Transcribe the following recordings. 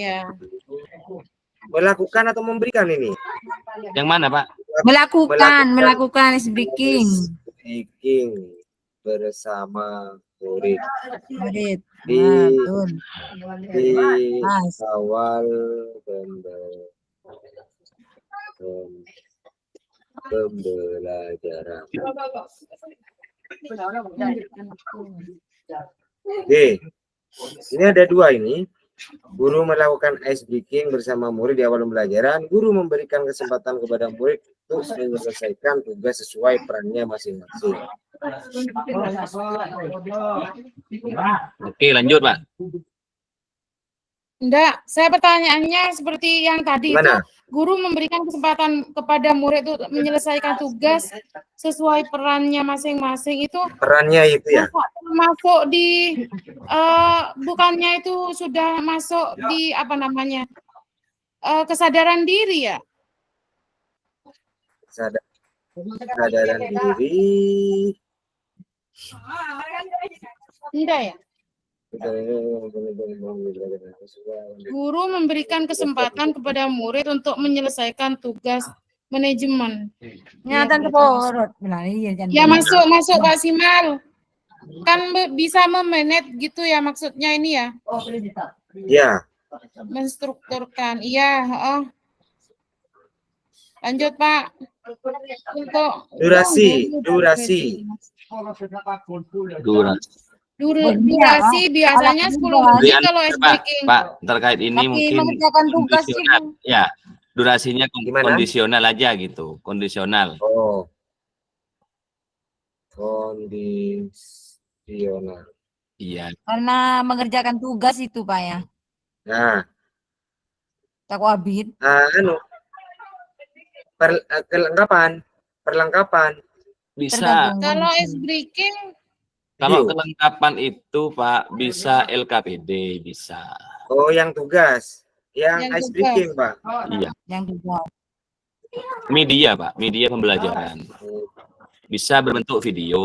Ya. Melakukan atau memberikan ini? Yang mana, Pak? Melakukan speaking bersama murid di awal pembelajaran. Oke, ini ada dua ini. Guru melakukan ice breaking bersama murid di awal pembelajaran. Guru memberikan kesempatan kepada murid untuk menyelesaikan tugas sesuai perannya masing-masing. Oke, lanjut, Pak. Enggak, saya pertanyaannya seperti yang tadi itu, guru memberikan kesempatan kepada murid untuk menyelesaikan tugas sesuai perannya masing-masing. Itu perannya itu ya? Masuk di bukannya itu sudah masuk di apa namanya? Kesadaran diri ya? Kesadaran diri. Enggak ya? Guru memberikan kesempatan kepada murid untuk menyelesaikan tugas manajemen. Ya masuk Pak Simal. Kan bisa memanage gitu ya maksudnya ini ya? Ya. Menstrukturkan. Iya, lanjut Pak. Untuk durasi biasanya 10 menit kalau speaking. Pak, terkait ini mungkin kondisional. Ya, durasinya kondisional aja gitu, kondisional. Oh. Kondisional. Iya. Karena mengerjakan tugas itu, Pak ya. Nah. Tak wabit. Perlengkapan. Bisa. Kalau ice breaking. Kalau kelengkapan itu Pak bisa LKPD bisa. Oh, yang tugas, yang ice breaking Pak. Iya. Yang tugas. Media Pak, media pembelajaran. Bisa berbentuk video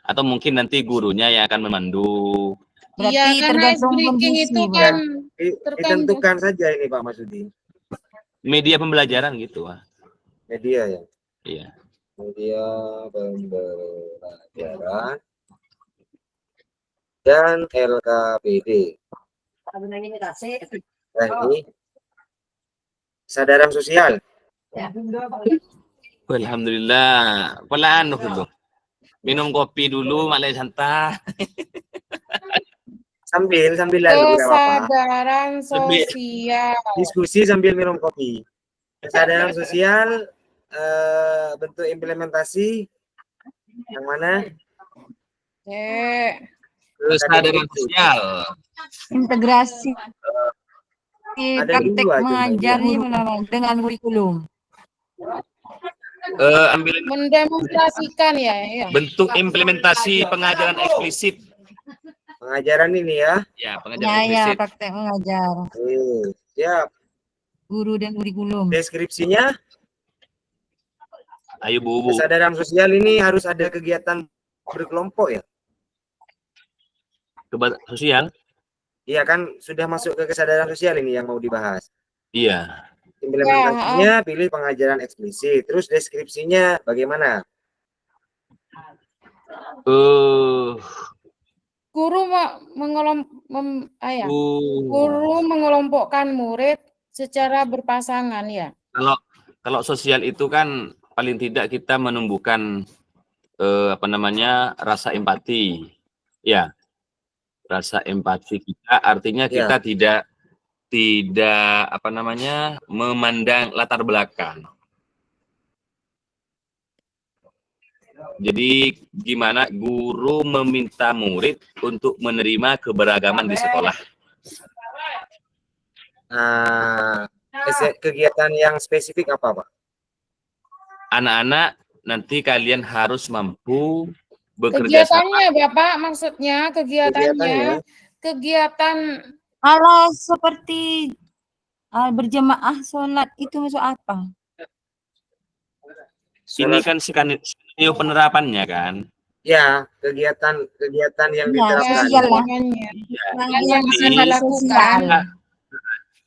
atau mungkin nanti gurunya yang akan memandu. Iya, karena ice breaking itu kan ditentukan saja ini Pak Masudi. Media pembelajaran gitu Pak. Media ya. Iya. Media pembelajaran. Dan LKPD. Nah, ini kesadaran sosial. Alhamdulillah. Pelan dulu. Minum kopi dulu, malai santai. sambil lalu kesadaran sosial. Diskusi sambil minum kopi. Kesadaran sosial bentuk implementasi yang mana? Kesadaran sosial. Integrasi praktek mengajar dengan kurikulum. Mendemonstrasikan ya. Bentuk implementasi pengajaran eksplisit. Pengajaran ini ya? Ya, pengajaran eksplisit. Ya, praktek mengajar. Siap. Guru dan kurikulum. Deskripsinya? Ayo Bu. Kesadaran sosial ini harus ada kegiatan berkelompok ya? Sosial? Iya kan sudah masuk ke kesadaran sosial ini yang mau dibahas. Iya. Implementasinya pilih pengajaran eksplisit. Terus deskripsinya bagaimana? Guru mengelompokkan murid secara berpasangan ya. Kalau sosial itu kan paling tidak kita menumbuhkan rasa empati. Ya. Rasa empati kita artinya kita tidak memandang latar belakang. Jadi gimana guru meminta murid untuk menerima keberagaman di sekolah. Kegiatan yang spesifik apa Pak? Anak-anak nanti kalian harus mampu bekerja kegiatannya sama. Bapak maksudnya kegiatannya kegiatan kalau seperti berjamaah sholat itu masuk apa? Ini kan skenario penerapannya kan? Ya, kegiatan yang diterapkan. Yang dilakukan.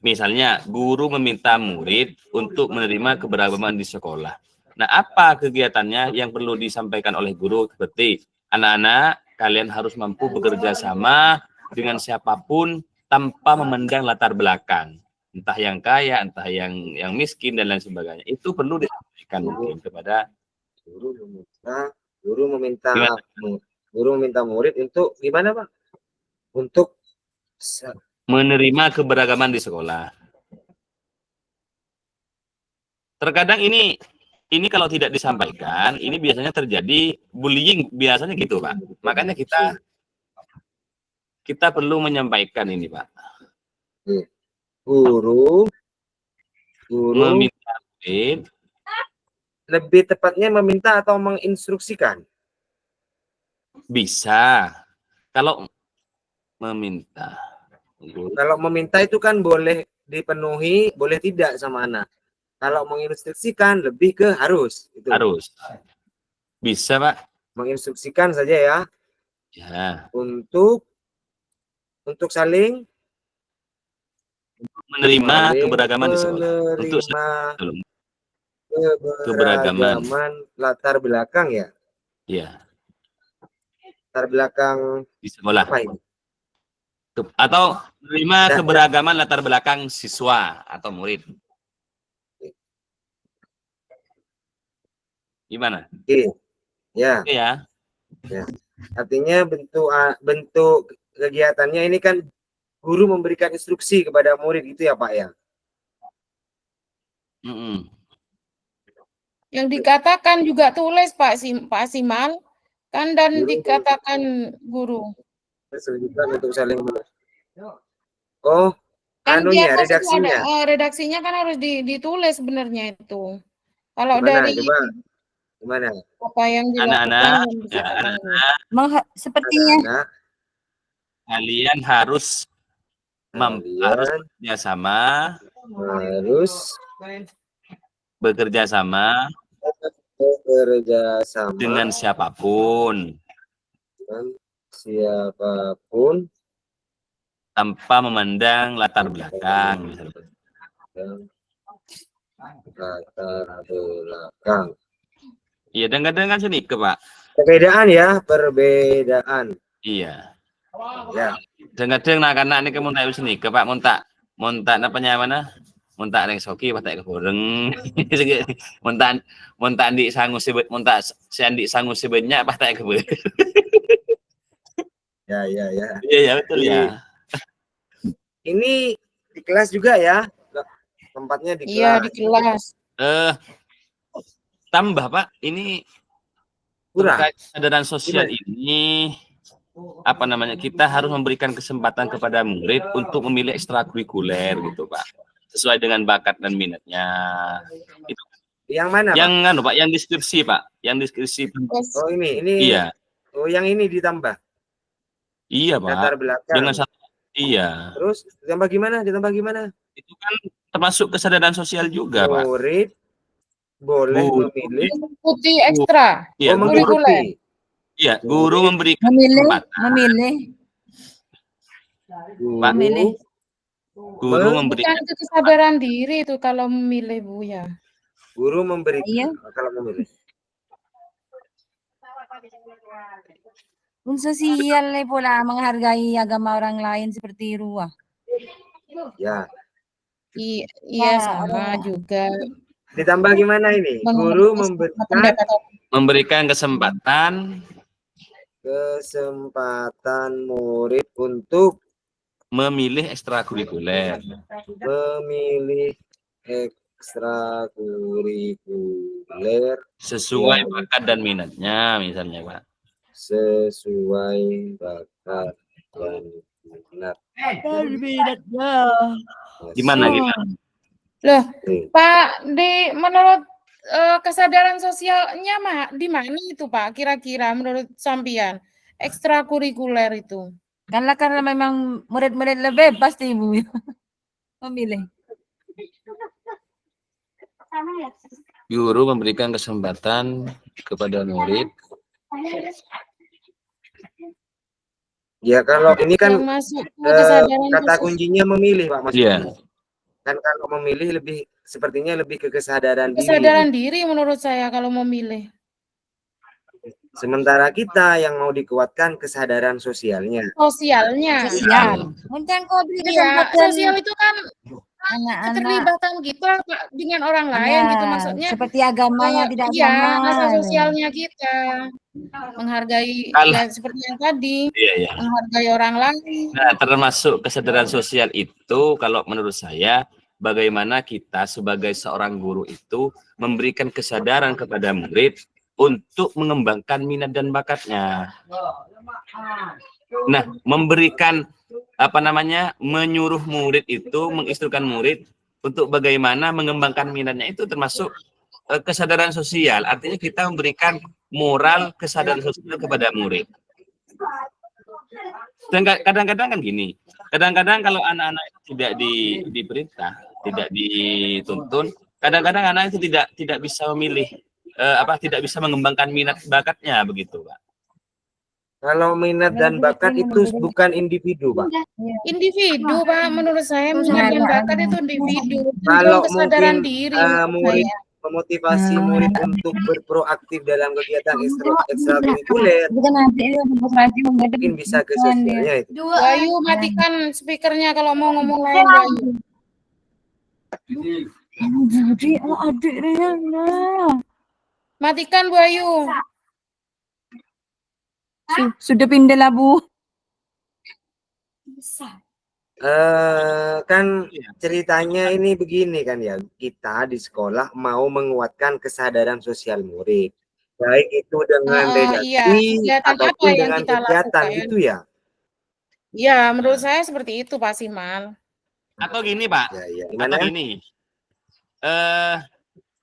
Misalnya guru meminta murid untuk menerima keberagaman di sekolah. Nah, apa kegiatannya yang perlu disampaikan oleh guru? Seperti anak-anak, kalian harus mampu bekerja sama dengan siapapun tanpa memandang latar belakang. Entah yang kaya, entah yang miskin dan lain sebagainya. Itu perlu disampaikan mungkin kepada Guru meminta gimana? guru meminta murid untuk gimana, Pak? Untuk Menerima keberagaman di sekolah. Terkadang ini kalau tidak disampaikan, ini biasanya terjadi bullying, biasanya gitu, Pak. Makanya kita perlu menyampaikan ini, Pak. Guru Meminta murid, lebih tepatnya meminta atau menginstruksikan. bisa. Kalau meminta. Kalau meminta itu kan boleh dipenuhi, boleh tidak sama anak. Kalau menginstruksikan lebih ke harus. Itu. Harus. Bisa, Pak. Menginstruksikan saja ya. Ya. Untuk saling Menerima keberagaman di sekolah. Untuk keberagaman latar belakang ya. Iya. Latar belakang Di sekolah. apa ini? Atau menerima keberagaman latar belakang siswa atau murid. Gimana? Oke. Ya. Oke ya. Ya. Artinya bentuk kegiatannya ini kan guru memberikan instruksi kepada murid itu ya, Pak ya. Yang dikatakan juga tulis Pak Simal kan, dan Guru dikatakan guru. Kesulitan untuk saling Kan di anunya, atas itu redaksinya. ada, redaksinya kan harus ditulis sebenarnya itu. Kalau Gimana, dari gimana? apa yang Anak-anak, dilakukan, sepertinya Anak, kalian harus bekerja sama, dengan siapapun tanpa memandang latar belakang. Iya, dengan seni ke Pak. Perbedaan. Iya. Ya. Kadang anak-anak ini kemun tak seni ke Pak, montak napanya mana? Montak neng soki patek keboreng. montak di sangu sebet, montak siandi sangu sebetnya patek keboreng. Ya. Iya, betul ya. Ini di kelas juga ya? Tempatnya di kelas. Iya, di kelas. Tambah Pak, ini terkait kesadaran sosial ini apa namanya, kita harus memberikan kesempatan kepada murid untuk memilih ekstrakurikuler gitu Pak, sesuai dengan bakat dan minatnya. Itu yang mana, yang Pak? Yang deskripsi Pak, yang deskripsi. Oh ini iya. Oh yang ini ditambah. Iya Pak, latar belakang dengan satu. Iya. Terus ditambah gimana? Itu kan termasuk kesadaran sosial juga Pak. Murid boleh memilih mengikuti ekstra. Iya, kurikuler. Iya, guru memberikan memilih. Guru memberikan kesadaran diri itu kalau memilih Bu ya. Guru memberikan kalau memilih. Sosial pula menghargai agama orang lain seperti ruah. Ya. Iya sama juga. Ditambah gimana ini? Guru memberikan kesempatan murid untuk memilih ekstrakurikuler. Sesuai bakat dan minatnya misalnya Pak. Sesuai bakat dan minatnya. Gimana? Loh, Pak, menurut kesadaran sosialnya di mana itu Pak? Kira-kira menurut sampean ekstrakurikuler itu? Karena memang murid-murid lebih pasti Ibu memilih. Guru memberikan kesempatan kepada murid. Ya kalau ini kan masuk kata kuncinya memilih Pak Mas. Iya. Kan kalau memilih lebih sepertinya lebih ke kesadaran diri. Kesadaran diri menurut saya kalau memilih. Sementara kita yang mau dikuatkan kesadaran sosialnya. Sosialnya. Sosial. Mungkin kau beri Iya, kesempatan sosial itu kan anak-anak keterlibatan kita Pak, dengan orang lain gitu maksudnya. seperti agamanya tidak Iya, sama. rasa sosialnya kita menghargai Kalau- ya seperti yang tadi, Iya, iya. menghargai orang lain. Nah, termasuk kesadaran sosial itu kalau menurut saya bagaimana kita sebagai seorang guru itu memberikan kesadaran kepada murid untuk mengembangkan minat dan bakatnya. Nah, memberikan menyuruh murid itu, menginstruksikan murid untuk bagaimana mengembangkan minatnya itu termasuk kesadaran sosial. Artinya kita memberikan moral kesadaran sosial kepada murid. Dan kadang-kadang kan gini, kadang-kadang kalau anak-anak tidak diperintah, tidak dituntun, kadang-kadang anak itu tidak bisa memilih, tidak bisa mengembangkan minat bakatnya begitu, Pak. Kalau minat dan bakat itu bukan individu, Pak. Individu, Pak, menurut saya minat dan bakat itu individu. Kalau Kesadaran mungkin diri murid memotivasi murid untuk berproaktif dalam kegiatan ekstrakurikuler, mungkin bisa ke sosialnya itu. Bayu, matikan speakernya kalau mau ngomong lain, Bayu. Matikan, Bayu. Sudah pindah lah, Bu. Kan ceritanya ini begini kan ya, kita di sekolah mau menguatkan kesadaran sosial murid, baik itu dengan redaksi ataupun dengan kegiatan gitu ya. Ya, menurut saya seperti itu Pak Simal. Atau gini Pak, Gimana? atau gini,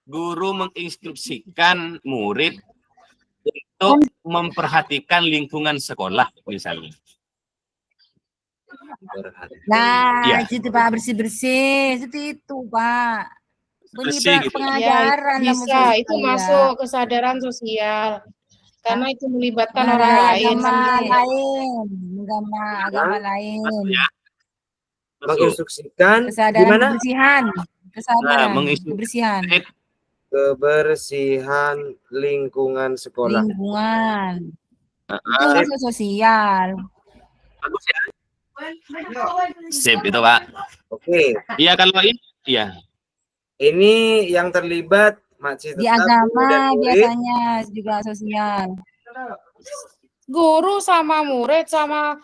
guru menginstruksikan murid untuk memperhatikan lingkungan sekolah misalnya. Nah, ya. itu Pak, bersih-bersih, itu Pak. Bersih gitu. Ya, Pengajaran bisa, itu masuk kesadaran sosial. Karena itu melibatkan orang lain. Agama lain. Ya. Menginstruksikan kesadaran gimana? Kebersihan. Kesadaran kebersihan. Kebersihan lingkungan sekolah. Lingkungan. Itu masuk sosial. Bagus ya. Sip itu Pak. Oke. Iya kalau ini, iya. Ini yang terlibat masih di agama biasanya juga sosial. Guru sama murid sama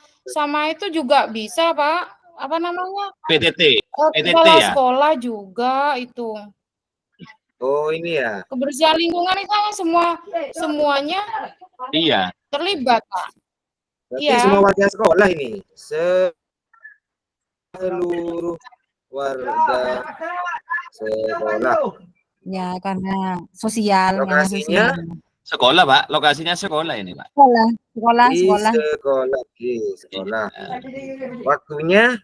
itu juga bisa Pak. Apa namanya? PTT. PTT kepala ya. Sekolah juga itu. Oh ini ya. Kebersihan lingkungan itu semuanya. Iya. Terlibat Pak. Berarti semua warga sekolah ini, seluruh warga sekolah. Ya, karena sosial. Lokasinya sekolah, Pak. Lokasinya sekolah ini, Pak. Sekolah. Sekolah. Waktunya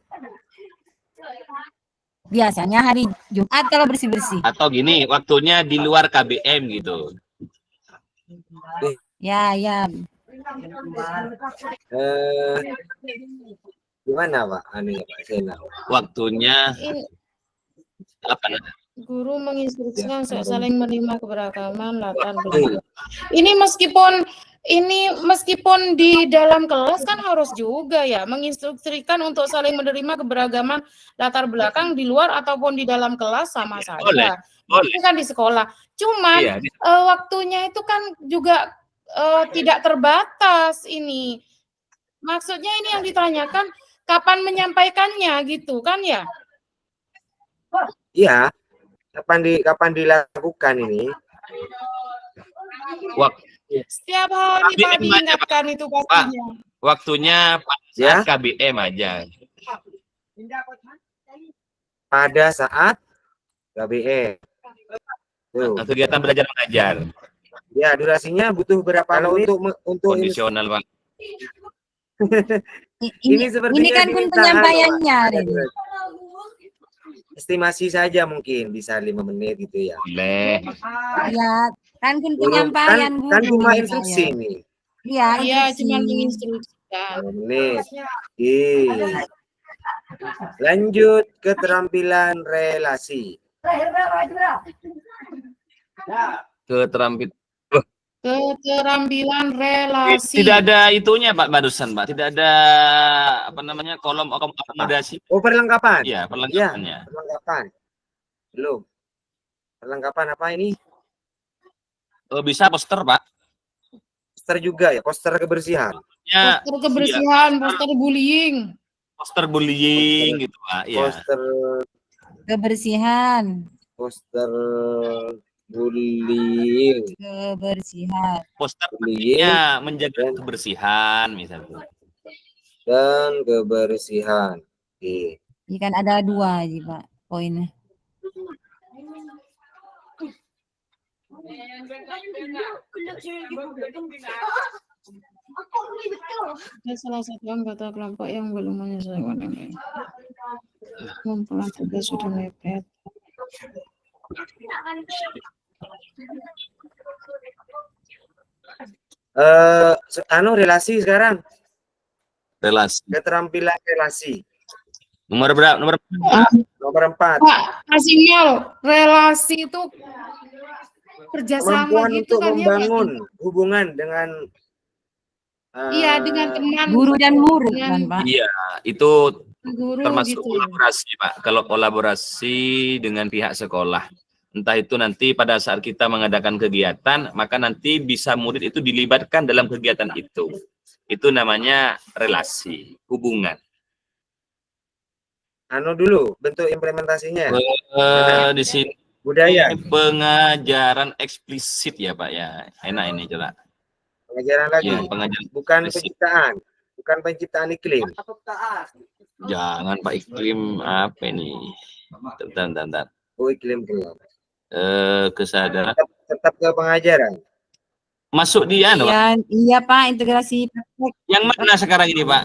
biasanya hari Jumat kalau bersih-bersih. Atau gini, waktunya di luar KBM gitu. Ya. Gimana Pak? Pak Sena. Waktunya apa? Guru menginstruksikan saling menerima keberagaman latar belakang. Ini meskipun di dalam kelas kan harus juga ya menginstruksikan untuk saling menerima keberagaman latar belakang di luar ataupun di dalam kelas sama saja. Itu kan di sekolah. Cuman waktunya itu kan juga tidak terbatas ini. Maksudnya ini yang ditanyakan kapan menyampaikannya gitu kan ya? Iya. Kapan dilakukan ini? Setiap hari Pak diingatkan itu pastinya. Waktunya saat KBM aja. Pada saat KBM. Kegiatan belajar mengajar. Ya, durasinya butuh berapa menit untuk kondisional, Pak? Ini kan pun penyampaiannya. Estimasi saja mungkin bisa 5 menit gitu ya. Boleh. Ya, kan penyampaian guru. Kan cuma instruksi nih. Iya, cuma menginstruksikan. 5 menit. Lanjut keterampilan relasi. Keterampilan. Keterampilan relasi. Tidak ada itunya Pak barusan Pak. Tidak ada apa namanya kolom akomodasi. Oh, perlengkapan. Iya, perlengkapannya. Ya, perlengkapan. Belum. Perlengkapan apa ini? Bisa poster Pak. Poster juga ya, poster kebersihan. Ya, Poster kebersihan, poster bullying. poster bullying gitu Pak. Iya. Poster Kebersihan. poster bullying. Kebersihan. Poster Bullying menjaga kebersihan misalnya. dan kebersihan. Oke. Ini kan ada 2 sih Pak poinnya. Ada salah satu anggota kelompok yang belum menyelesaikan ini. Kumpulan tugas sudah mepet. Relasi sekarang. Relasi. Keterampilan relasi. Nomor berapa? Nomor Nomor 4. Pak, Asinyol, relasi itu kerjasama Kemampuan gitu untuk kan ya, Pak? membangun hubungan dengan Iya, dengan teman. Guru dan murid Dengan kan Pak. Iya, itu guru termasuk gitu. kolaborasi Pak. Kalau kolaborasi dengan pihak sekolah, entah itu nanti pada saat kita mengadakan kegiatan, maka nanti bisa murid itu dilibatkan dalam kegiatan itu. Itu namanya relasi, hubungan. Dulu bentuk implementasinya. Di sini Budaya. pengajaran eksplisit ya Pak ya. Enak ini coba. Pengajaran lagi. Ya, pengajaran Bukan eksplisit. penciptaan. Bukan penciptaan iklim. Jangan Pak, iklim apa ini? Bentar. Oh, iklim belum. Kesadaran. Tetap ke pengajaran. Masuk dia Pak. Iya Pak, integrasi praktek. Yang mana sekarang ini Pak?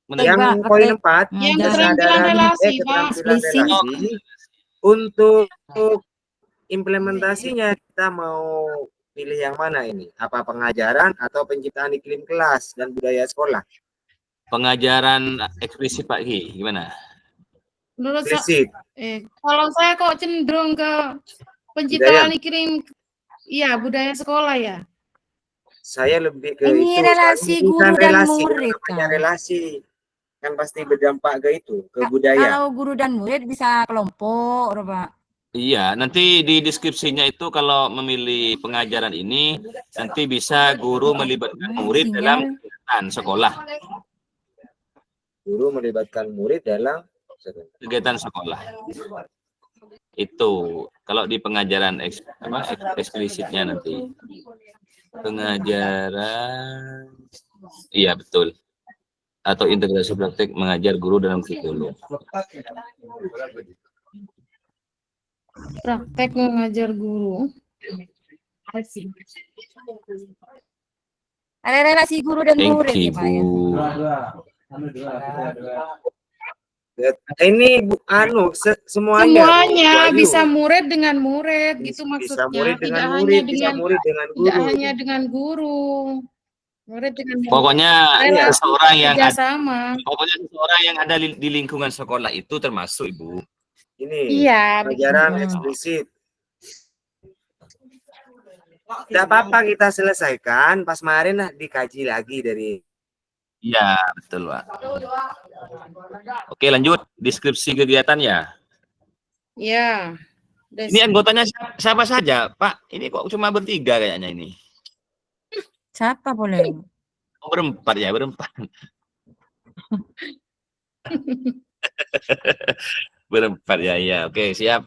Yang Pak, poin pakai- 4, Yang kesadaran keterampilan relasi, Pak. keterampilan Eksplisit. relasi. Untuk implementasinya kita mau pilih yang mana ini? Apa pengajaran atau penciptaan iklim kelas dan budaya sekolah? Pengajaran eksplisit Pak Ki, gimana? Menurut saya, Eksplisit. kalau saya kok cenderung ke penciptaan iklim, iya budaya sekolah ya. Saya lebih ke Ini itu. relasi Bukan guru dan relasi, murid, namanya kan? relasi. Kan pasti berdampak ke itu, ke budaya. Kalau guru dan murid bisa kelompok, Pak. Iya, nanti di deskripsinya itu kalau memilih pengajaran ini, nanti bisa guru melibatkan murid dalam kegiatan sekolah. Guru melibatkan murid dalam Kegiatan sekolah. Itu kalau di pengajaran eksplisitnya nanti. Pengajaran, iya betul. Atau integrasi praktik mengajar guru dalam kurikulum. Praktek mengajar guru. Ada relasi guru dan murid Thank you, ya, Pak, ya. Ini semuanya. Semuanya bisa murid dengan murid, gitu maksudnya. Bisa murid dengan Tidak murid, hanya bisa dengan murid dengan guru. tidak hanya dengan guru. Murid dengan Pokoknya relasi seseorang yang ada, kerjasama. pokoknya seseorang yang ada di lingkungan sekolah itu termasuk Ibu. Ini Iya, pelajaran eksplisit. Tidak apa-apa kita selesaikan, pas kemarin lah dikaji lagi dari. Iya, betul, Pak. Oke, lanjut. Deskripsi kegiatannya. Iya. Ini anggotanya siapa saja, Pak? Ini kok cuma bertiga kayaknya ini. Siapa boleh? Oh, berempat ya, berempat. Berempat ya, iya. Oke, siap.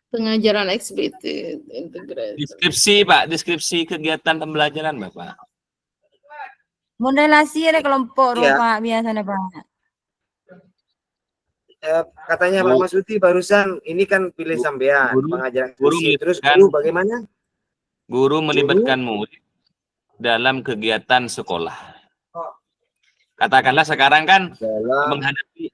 Pengajaran eksplisit, integrasi. Deskripsi, Pak. Deskripsi kegiatan pembelajaran, Bapak. Relasi ada kelompok, Iya. Pak, biasanya, Pak. Katanya Pak Masuti barusan ini kan pilih sampean pengajaran eksplisit. Terus guru bagaimana? Guru melibatkan murid dalam kegiatan sekolah. Katakanlah sekarang kan menghadapi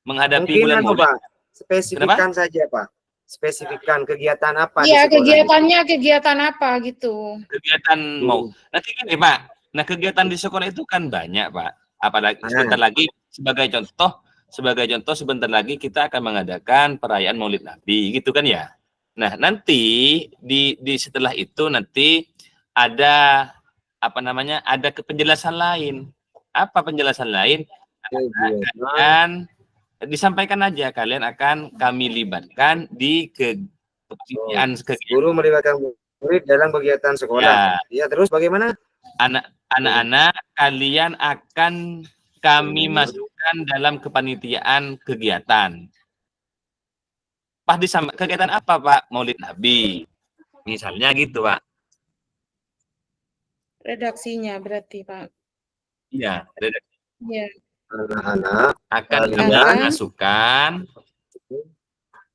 mungkin bulan Maulid. Pak, spesifikkan saja Pak. Spesifikkan kegiatan apa? Iya, kegiatan apa gitu. Kegiatan mau. Nanti gini Pak. Nah, kegiatan di sekolah itu kan banyak, Pak. Apalagi sebentar lagi sebagai contoh sebentar lagi kita akan mengadakan perayaan Maulid Nabi, gitu kan ya. Nah, nanti di setelah itu nanti ada ada penjelasan lain. Apa penjelasan lain? Kalian disampaikan aja, kalian akan kami libatkan di kegiatan guru melibatkan murid dalam kegiatan sekolah. Ya, terus bagaimana? Anak-anak kalian akan kami masukkan dalam kepanitiaan kegiatan. Pas kegiatan apa, Pak? Maulid Nabi. Misalnya gitu, Pak. Redaksinya berarti, Pak. Iya, redaksi. Iya. Anak-anak akan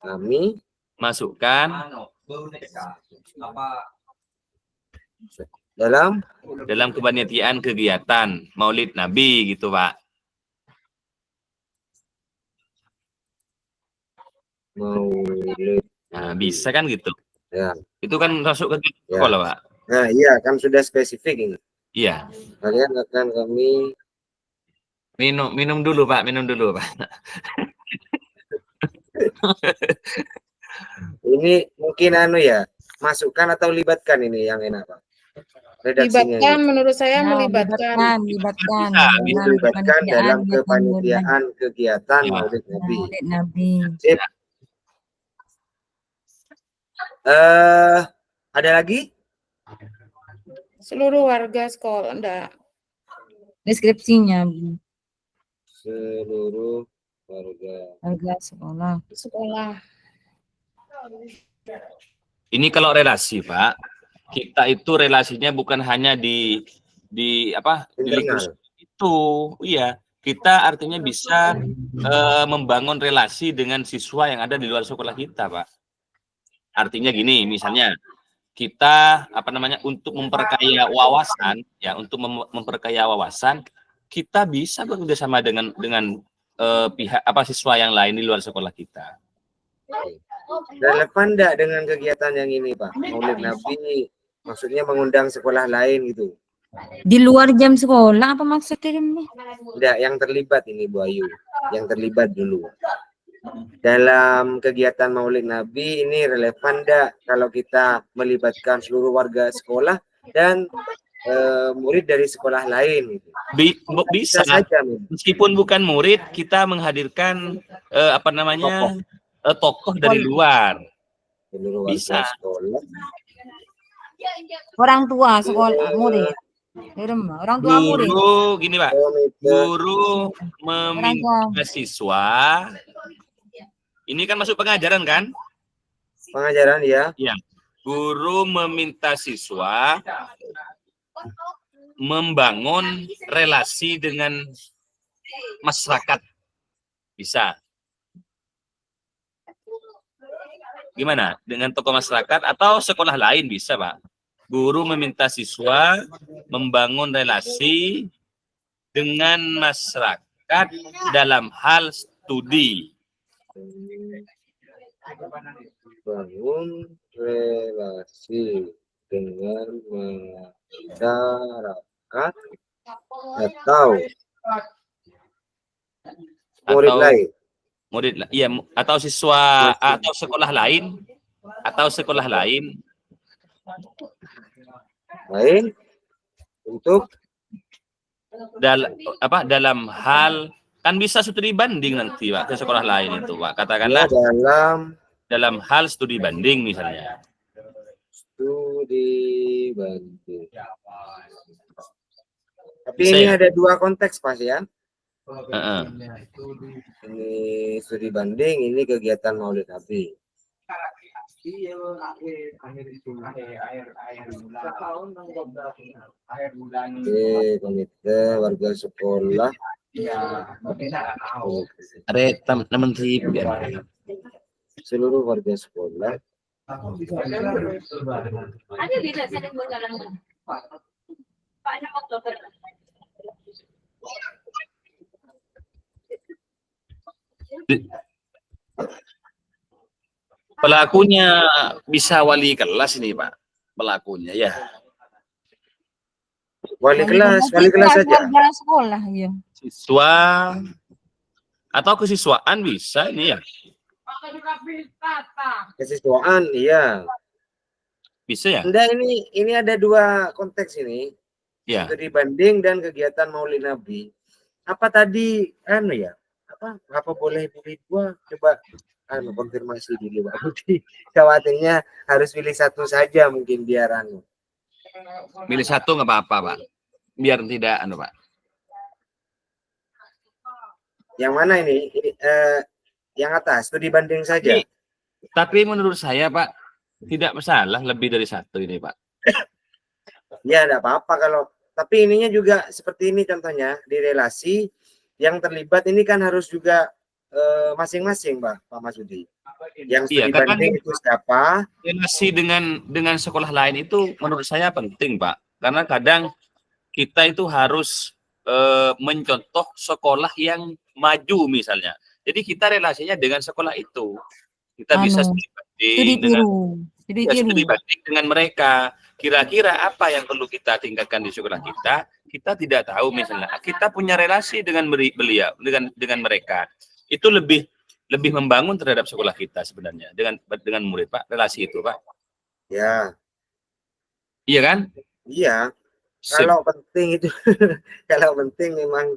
kami masukkan dalam kepanitiaan kegiatan Maulid Nabi gitu, Pak. Maulid. Nah, bisa kan gitu. Ya. Itu kan masuk ke sekolah, Pak. Nah, iya kan sudah spesifik ini. Iya. Kalian akan kami minum dulu, Pak. Ini mungkin masukkan atau libatkan ini yang enak, Pak. Redaksinya Libatkan, ini. menurut saya melibatkan. Dilibatkan dalam kepanitiaan kegiatan Maulid Nabi. Sip. Ada lagi? Seluruh warga sekolah, enggak. Deskripsinya. Seluruh warga sekolah. Ini kalau relasi, Pak, kita itu relasinya bukan hanya di lingkungan itu, iya. Kita artinya bisa membangun relasi dengan siswa yang ada di luar sekolah kita, Pak. Artinya gini, misalnya kita untuk memperkaya wawasan, ya, untuk memperkaya wawasan, kita bisa bekerja sama dengan pihak siswa yang lain di luar sekolah kita. Relevan enggak dengan kegiatan yang ini, Pak? Maulid Nabi maksudnya mengundang sekolah lain gitu. Di luar jam sekolah apa maksudnya ini? Enggak, yang terlibat ini Bu Ayu. Yang terlibat dulu. Dalam kegiatan Maulid Nabi ini relevan enggak kalau kita melibatkan seluruh warga sekolah dan murid dari sekolah lain gitu. Bisa saja, meskipun bukan murid, kita menghadirkan tokoh dari luar. Bisa. Sekolah. Orang tua sekolah, murid. Orang tua murid. Guru, gini, Pak. Guru meminta siswa. Ini kan masuk pengajaran kan? Pengajaran, ya. Iya. Guru meminta siswa membangun relasi dengan masyarakat. Bisa. Gimana? Dengan tokoh masyarakat atau sekolah lain bisa, Pak. Guru meminta siswa membangun relasi dengan masyarakat dalam hal studi. Bangun relasi dengan masyarakat atau murid lain. Iya, atau siswa atau sekolah lain untuk dalam hal kan bisa studi banding nanti, Pak, ke sekolah lain itu, Pak. Katakanlah dalam hal studi banding misalnya. Studi banding. Tapi ini ada dua konteks, Pak, ya. Ini studi banding, ini kegiatan Maulid Nabi. Komite warga sekolah. Seluruh warga sekolah. Pelakunya bisa wali kelas ini, Pak. Pelakunya, ya. Wali kelas saja. Sekolah, ya. Siswa Atau kesiswaan bisa ini ya? Kesiswaan, iya. Bisa ya? Enggak, ini ada dua konteks ini. Ya. Studi banding dan kegiatan Maulid Nabi. Apa tadi ya? Apa boleh pilih dua? Coba konfirmasi dulu Pak Budi. Khawatirnya harus pilih satu saja mungkin biar Pilih satu nggak apa-apa, Pak. Biar tidak Pak. Yang mana ini? Yang atas, studi banding saja. Tapi menurut saya, Pak, tidak masalah lebih dari satu ini, Pak. Ya, enggak apa-apa kalau, tapi ininya juga seperti ini contohnya, di relasi yang terlibat ini kan harus juga masing-masing, Pak Masudi. Yang studi banding itu siapa? Relasi dengan sekolah lain itu menurut saya penting, Pak. Karena kadang kita itu harus mencontoh sekolah yang maju misalnya. Jadi kita relasinya dengan sekolah itu. Kita bisa studi banding dengan mereka. Kira-kira apa yang perlu kita tingkatkan di sekolah kita? Kita tidak tahu misalnya. Kita punya relasi dengan beliau, dengan mereka. Itu lebih membangun terhadap sekolah kita sebenarnya dengan murid, Pak. Relasi itu, Pak. Ya. Iya kan? Iya. Kalau penting itu, kalau penting memang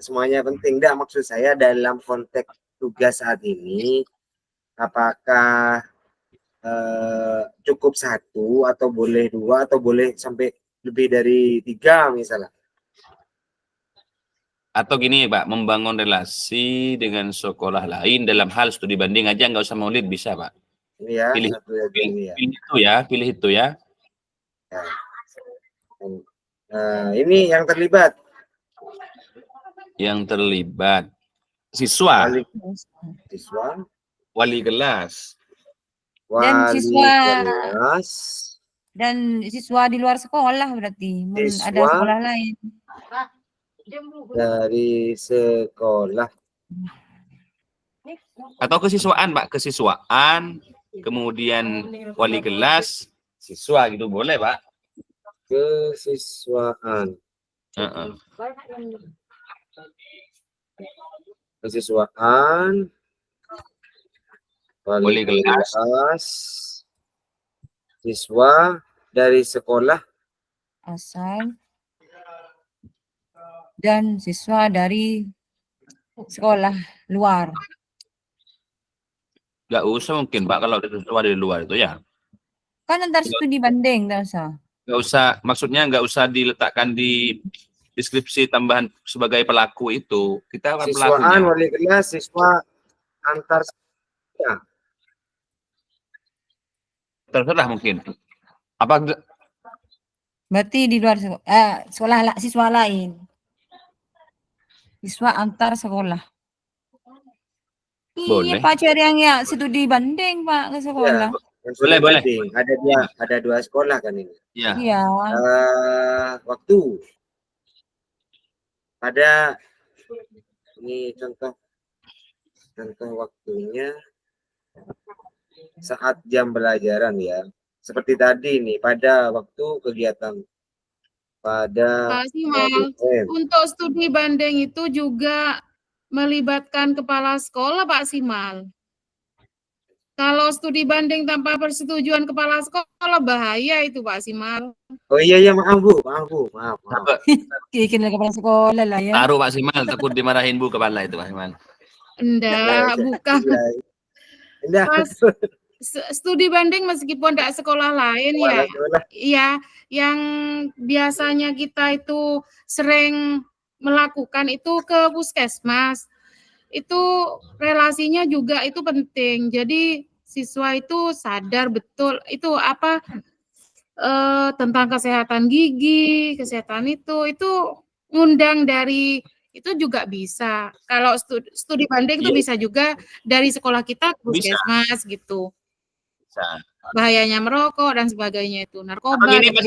semuanya penting. Enggak, maksud saya dalam konteks tugas saat ini, apakah cukup satu atau boleh dua atau boleh sampai lebih dari 3 misalnya? Atau gini, Pak, membangun relasi dengan sekolah lain dalam hal studi banding aja, nggak usah maulid, bisa, Pak. Ya, pilih itu ya. Ini yang terlibat. Yang terlibat siswa, wali kelas, dan siswa di luar sekolah berarti ada sekolah lain. Dari sekolah. Atau kesiswaan, Pak, kesiswaan, kemudian wali kelas, siswa gitu boleh, Pak. Kesiswaan. Kesiswaan, wali kelas, siswa dari sekolah asal, dan siswa dari sekolah luar. Nggak usah mungkin, Pak, kalau siswa dari luar itu ya. Kan antar studi banding, nggak usah. Nggak usah, maksudnya nggak usah diletakkan di deskripsi tambahan sebagai pelaku itu. Kita kan pelakunya. Siswaan, wali kelas, siswa antar ya. Terserah mungkin. Apa berarti di luar sekolah siswa lain. Siswa antar sekolah. Boleh. Iya, Pak, cari yang ya studi banding, Pak, ke sekolah. Ya, boleh. Ada dua sekolah kan ini. Iya. Waktu ada ini contoh waktunya saat jam pelajaran ya. Seperti tadi nih, pada waktu kegiatan pada untuk studi banding itu juga melibatkan kepala sekolah, Pak Simal. Kalau studi banding tanpa persetujuan kepala sekolah bahaya itu, Pak Simal. Oh iya, maaf Bu. Kikin kepala sekolah lah ya. Taruh Pak Simal, takut dimarahin Bu kepala itu, Pak Simal. Enggak, bukan. Enggak. Studi banding meskipun tidak sekolah lain ya. Iya, yang biasanya kita itu sering melakukan itu ke puskesmas. Itu relasinya juga itu penting. Jadi siswa itu sadar betul itu apa tentang kesehatan gigi, kesehatan itu ngundang dari itu juga bisa. Kalau studi banding itu bisa juga dari sekolah kita ke puskesmas gitu. Bahayanya merokok dan sebagainya itu, narkoba. Begini Pak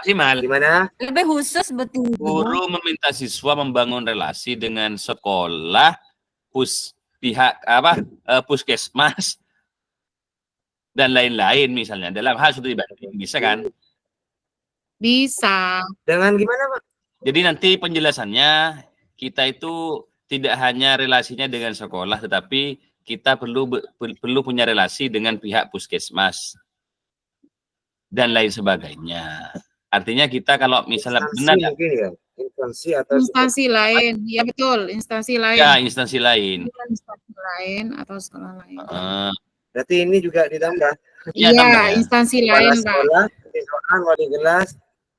Simal. Gimana? Lebih khusus betul. Guru meminta siswa membangun relasi dengan sekolah, puskesmas dan lain-lain misalnya dalam hal studi banding, bisa kan? Bisa. Dengan gimana, Pak? Jadi nanti penjelasannya kita itu tidak hanya relasinya dengan sekolah, tetapi kita perlu punya relasi dengan pihak puskesmas dan lain sebagainya. Artinya kita kalau misalnya Instansi benar mungkin ya, instansi atau Instansi lain, ya betul, instansi lain. ya instansi lain. Instansi lain atau sekolah lain. berarti ini juga ditambah. Ya, Iya, tambah ya. instansi Kepala lain, Pak. sekolah, siswaan, wali kelas,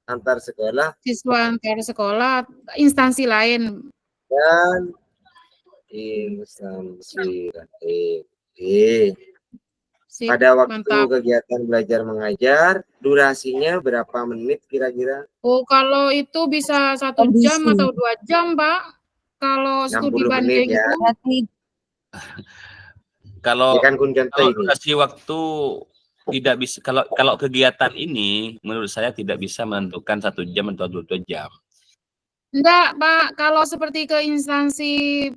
antar sekolah, Siswa antar sekolah, instansi lain. dan instansi lain. Sip, Pada waktu mantap. kegiatan belajar mengajar, durasinya berapa menit kira-kira? Oh, kalau itu bisa 1 jam Kondisi. atau 2 jam, Pak. Kalau studi 60 banding menit ya. itu. Berarti Kalau Ya kan Kun contoh kalau ini. durasi waktu tidak bisa, kalau kegiatan ini menurut saya tidak bisa menentukan 1 jam atau 2 jam. Enggak, Pak. Kalau seperti ke instansi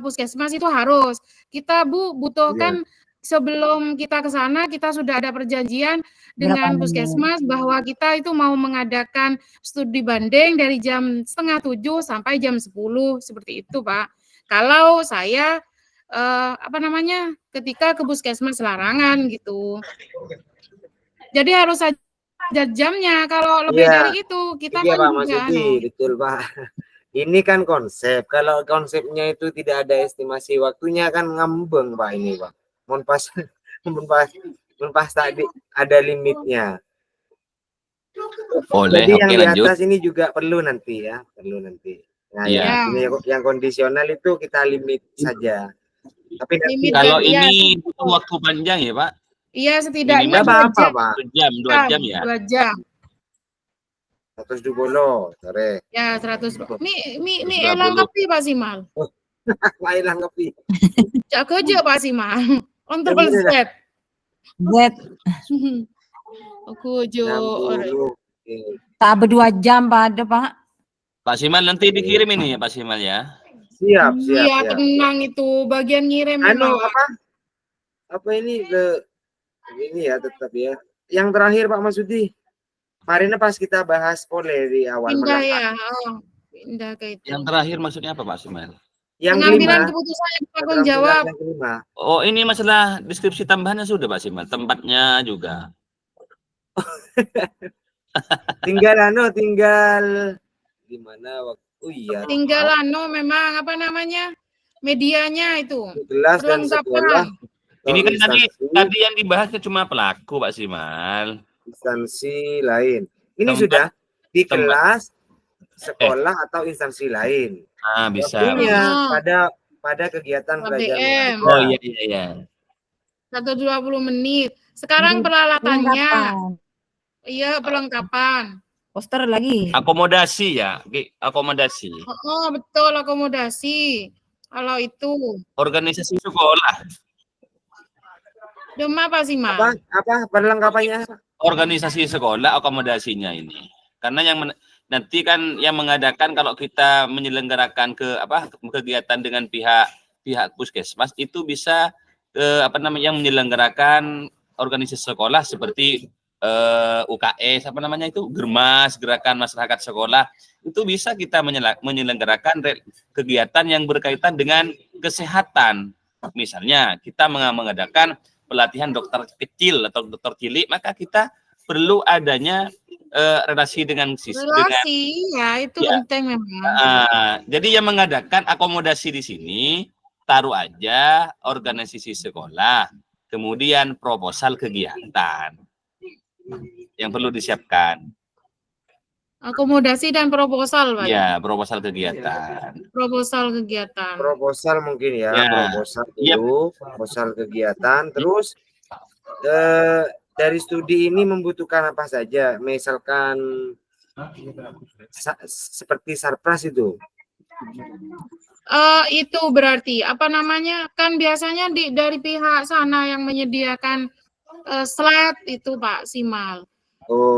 puskesmas itu harus. Kita, Bu, butuhkan sebelum kita ke sana, kita sudah ada perjanjian dengan puskesmas bahwa kita itu mau mengadakan studi banding dari jam 6:30 sampai jam 10, seperti itu, Pak. Kalau saya ketika ke puskesmas larangan gitu. Jadi harus ada jamnya. Kalau lebih dari itu kita Iya kan Pak juga Masudi, betul Pak. Ini kan konsep. Kalau konsepnya itu tidak ada estimasi waktunya kan ngambeng Pak ini Pak. Mun pas tadi ada limitnya. Boleh, Jadi yang oke, di lanjut. atas ini juga perlu nanti ya, perlu nanti. Nah, Iya. ini yang kondisional itu kita limit saja. Tapi nanti limit Kalau dan iya, ini butuh waktu panjang ya Pak? iya setidaknya Minimal 2 apa jam. Pak? 2 jam ya. 2 jam. 120, sore. Ya 100. Mi 120. lengkapi Pak Simal. Lain lengkapi. Cak kerja Pak Simal. Kontrol Ya, bener. Z. Z. Aku jo. 60. Tak 2 jam Pak ada Pak. Pak Simal nanti dikirim ini ya Pak Simal ya. Siap. Iya, tenang itu bagian ngirim Anu memang. apa ini ini ya tetap ya. Yang terakhir Pak Masudi. Kemarin pas kita bahas pole di awal Pindah melangkah. ya. Pindah ke itu. Yang terakhir maksudnya apa Pak Simal? Yang Pengambilan kelima, keputusan yang tanggung keterampilan jawab. yang kelima. Oh, ini masalah deskripsi tambahannya sudah Pak Simal, tempatnya juga. tinggal di mana waktu? Oh iya. Tinggal memang medianya itu. Kelas dan sekolah. Ini kan tadi yang dibahas cuma pelaku Pak Simal. Instansi lain. Ini sudah di kelas, sekolah atau instansi lain. Ah, bisa. Waktunya pada kegiatan belajar mengajar. Oh iya. 120 menit. Sekarang peralatannya. Iya, perlengkapan. Poster lagi. Akomodasi ya, akomodasi. Oh, betul akomodasi. Kalau itu Organisasi sekolah. Dema Pak Simal. Apa perlengkapannya? Organisasi sekolah akomodasinya ini. Karena nanti kan yang mengadakan kalau kita menyelenggarakan kegiatan dengan pihak puskesmas itu bisa menyelenggarakan organisasi sekolah seperti UKS Germas, Gerakan Masyarakat Sekolah, itu bisa kita menyelenggarakan kegiatan yang berkaitan dengan kesehatan. Misalnya kita mengadakan pelatihan dokter kecil atau dokter cilik, maka kita perlu adanya relasi dengan itu penting memang. Jadi yang mengadakan akomodasi di sini taruh aja organisasi sekolah, kemudian proposal kegiatan yang perlu disiapkan. Akomodasi dan proposal, Pak. Iya, proposal kegiatan. Proposal mungkin ya, proposal dulu, proposal kegiatan, terus dari studi ini membutuhkan apa saja, misalkan seperti sarpras itu. Itu berarti kan biasanya dari pihak sana yang menyediakan slide itu Pak Simal.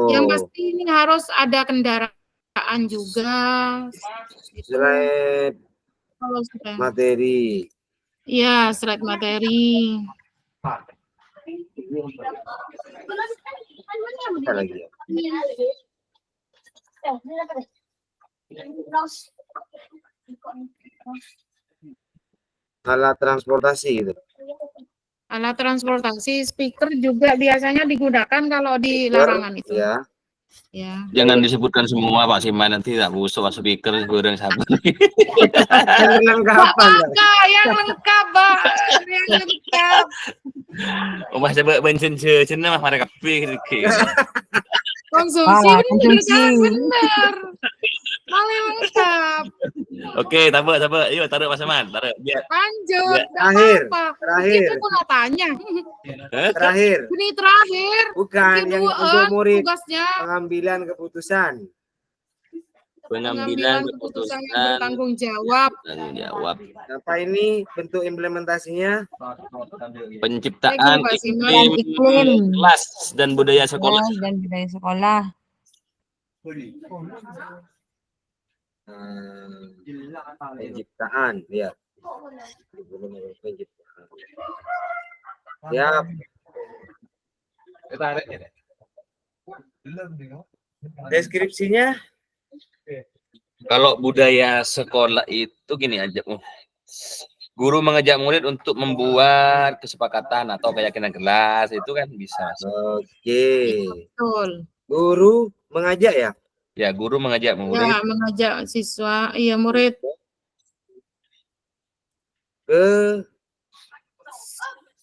Yang pasti ini harus ada kendaraan juga. Slide materi. Iya, slide materi. Apa lagi ya? Alat transportasi itu. Alat transportasi, speaker juga biasanya digunakan kalau di larangan itu. Ya. Ya. Jangan disebutkan semua Pak Siman, nanti tak busuk speaker goreng sabar. Yang kelengkapan. Yang lengkap, Pak. Yang lengkap. Oh, Mas coba bensin cina mah mereka pikir. Konsumsi Wah, bener konsumsi. kan? Bener. Paling lengkap. Oke, tabuk. Yuk, taruh Mas Siman, taruh. Biar. Lanjut. Terakhir. Mungkin aku nggak tanya. Terakhir. Ini terakhir. Bukan yang untuk murid. Tugasnya. Pengambilan keputusan. Pengambilan keputusan yang keputusan. bertanggung jawab. Tanggung jawab. Apa ini bentuk implementasinya? Penciptaan iklim kelas dan budaya sekolah. dan budaya sekolah. Penciptaan, ya. Penciptaan. Ya. Deskripsinya? Kalau budaya sekolah itu gini aja, guru mengajak murid untuk membuat kesepakatan atau keyakinan kelas, itu kan bisa. Oke. Betul. Guru mengajak ya? Ya, guru mengajak murid. Ya, mengajak siswa, iya murid.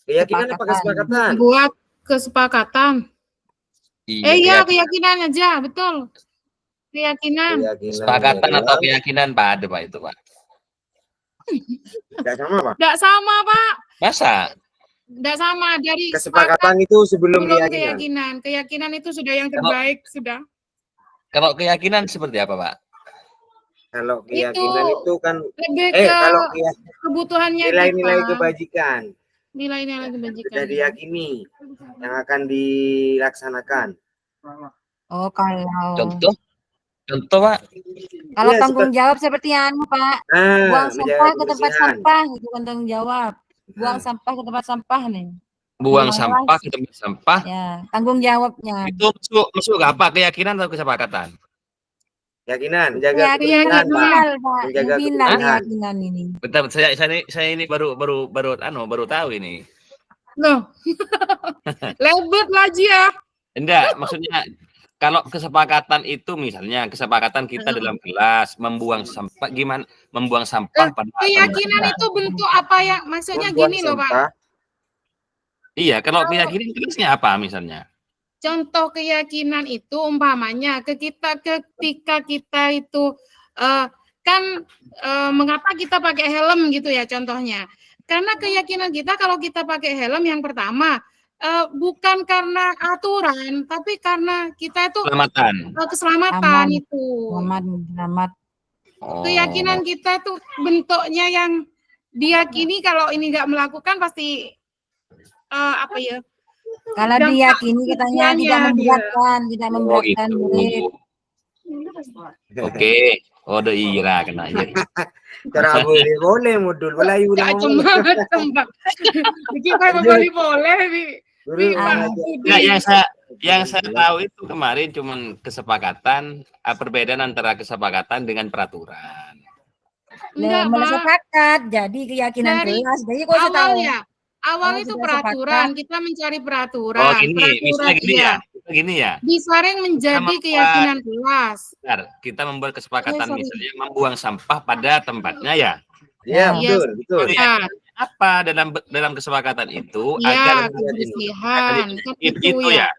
Keyakinan apa kesepakatan? Buat kesepakatan. Iya, keyakinan aja, betul. Keyakinan. Kesepakatan atau keyakinan pada Pak itu Pak. Tidak sama Pak? Tidak sama Pak. Masa? Tidak sama dari kesepakatan itu sebelum keyakinan. Keyakinan itu sudah yang terbaik sudah. Kalau keyakinan seperti apa Pak? Kalau keyakinan itu kan lebih ke kalau kebutuhannya nilai-nilai kebajikan. Nilai-nilai kebajikan. Sudah diyakini yang akan dilaksanakan. Oh, kalau Contoh Pak. Kalau tanggung jawab seperti anu Pak. Buang sampah ke tempat sampah itu kan tanggung jawab. Buang sampah ke tempat sampah nih. Buang sampah ke tempat sampah. Ya, tanggung jawabnya. Itu masuk apa? Keyakinan atau kesepakatan? Keyakinan, menjaga keyakinan, Pak. Menjaga keyakinan ini. Bentar, saya ini baru tahu ini. Loh. Lebet lagi ya. Enggak, maksudnya kalau kesepakatan itu misalnya kesepakatan kita dalam kelas membuang sampah, gimana membuang sampah pada keyakinan itu bentuk apa ya? Maksudnya gini loh Pak. Iya, kalau keyakinan kelasnya apa misalnya? Contoh keyakinan itu umpamanya ketika kita itu mengapa kita pakai helm gitu ya contohnya. Karena keyakinan kita kalau kita pakai helm yang pertama bukan karena aturan, tapi karena kita itu keselamatan itu. Selamat. Keyakinan kita itu bentuknya yang diyakini kalau ini nggak melakukan pasti apa ya? Kalau diyakini katanya tidak memberatkan murid. Oke. Oh, udah ira kena ya. Cara boleh modul Melayu lah. Boleh. Yang saya tahu itu kemarin cuman kesepakatan, perbedaan antara kesepakatan dengan peraturan. Sepakat, jadi keyakinan kelas. Jadi kok awal itu peraturan, kita mencari peraturan. Oh gini ya. Disaring menjadi keyakinan kelas. Benar, kita membuat kesepakatan misalnya membuang sampah pada tempatnya ya. Iya, betul. Ya. Apa dalam kesepakatan itu agar kebersihan itu ya.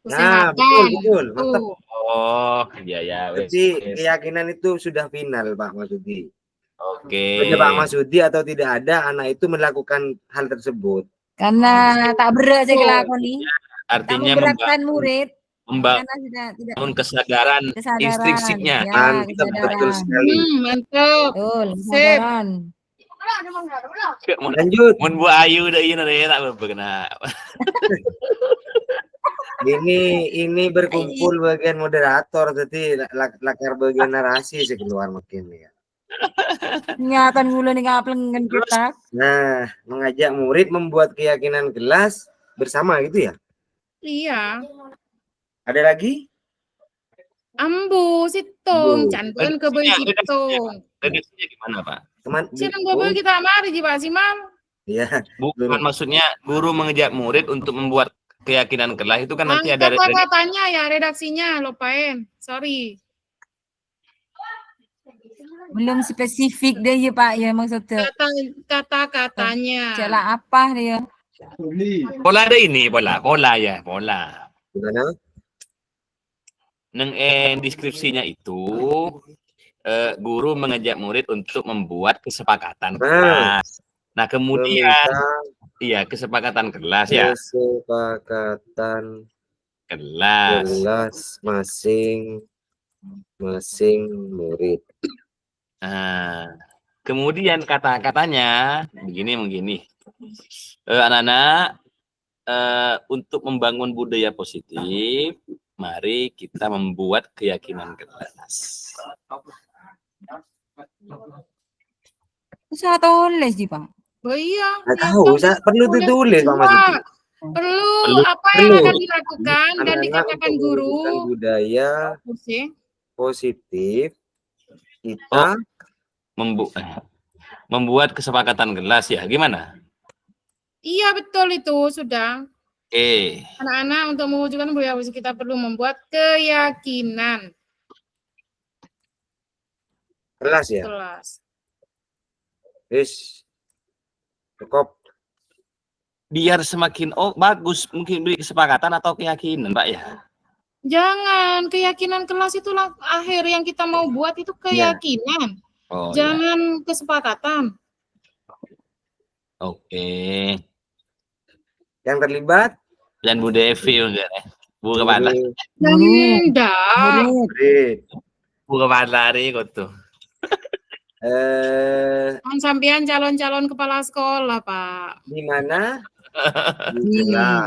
Kesehatan. Betul. Mantap. Oh, iya. Jadi keyakinan itu sudah final, Pak Masudi. Oke. Ada Pak Masudi atau tidak ada anak itu melakukan hal tersebut. Karena tak berat sih kelakoni. Artinya memberatkan murid. Membangun kesadaran instruksinya. Mantap, betul sekali. Mantap. Betul, kesadaran. Lanjut. Mun Bu Ayu udah ini tak berkena. Ini berkumpul bagian moderator, jadi lakar bagian narasi sekeluar makin ya. Nyatan mulu nih ngaplengen kita. Nah, mengajak murid membuat keyakinan kelas bersama gitu ya? Iya. Ada lagi? Ambu situng, cantuan ke situng. Redaksinya gimana Pak? Teman Sinang bobo kita mari ji Pak Simam. Iya. Bukan maksudnya guru mengejak murid untuk membuat keyakinan kelas itu kan nanti ada kata-katanya ya, redaksinya lupain. Sorry. Belum spesifik deh ya Pak ya maksudnya. Kata-katanya. Celah apa dia? Pola ada ini, pola ya, pola. Gimana? Neng deskripsinya itu guru mengajak murid untuk membuat kesepakatan kelas. Nah, kemudian iya, kesepakatan kelas ya. Kesepakatan kelas masing-masing murid. Nah, kemudian kata-katanya begini. Anak-anak, untuk membangun budaya positif, mari kita membuat keyakinan kelas. Saya tulis sih Bang. Oh iya. Nggak tahu, perlu ditulis Pak Mas Uti. Perlu apa yang akan dilakukan dan dikatakan guru. Budaya positif kita membuat kesepakatan kelas ya. Gimana? Iya betul itu sudah. Anak-anak untuk mewujudkan budaya positif kita perlu membuat keyakinan kelas ya. Cukup. Biar semakin bagus mungkin beri kesepakatan atau keyakinan, Pak ya. Jangan, keyakinan kelas itulah akhir yang kita mau buat itu keyakinan. Jangan kesepakatan. Oke. Yang terlibat dan Bu Devi udah Bu Kepala. Bu Kepala itu. Sampean calon-calon kepala sekolah, Pak. Di mana?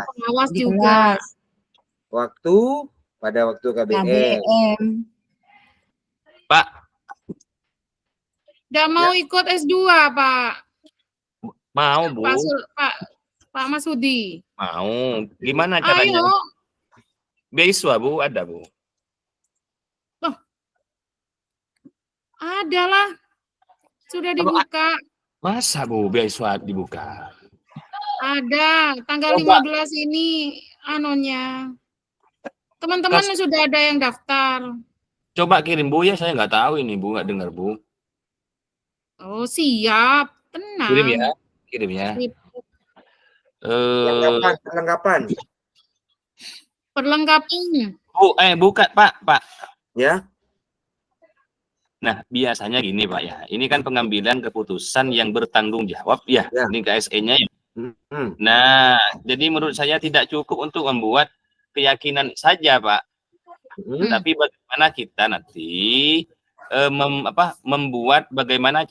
Pengawas juga. Pada waktu KBM. Pak. Udah mau ikut S2, Pak. Mau, Bu. Pak Masudi. Mau. Gimana caranya? Ayo. Beasiswa, Bu, ada, Bu. Oh. Ada lah. Sudah dibuka. Masa, Bu, beasiswa dibuka? Ada. Tanggal 15 ini anunya. Teman-teman sudah ada yang daftar. Coba kirim, Bu, ya. Saya nggak tahu ini, Bu. Nggak dengar, Bu. Oh, siap. Tenang. Kirim ya. Perlengkapan. Bu, buka, Pak. Ya. Nah, biasanya gini, Pak ya. Ini kan pengambilan keputusan yang bertanggung jawab ya. Ini KSE-nya ya. Nah, jadi menurut saya tidak cukup untuk membuat keyakinan saja, Pak. Tapi bagaimana kita nanti membuat bagaimana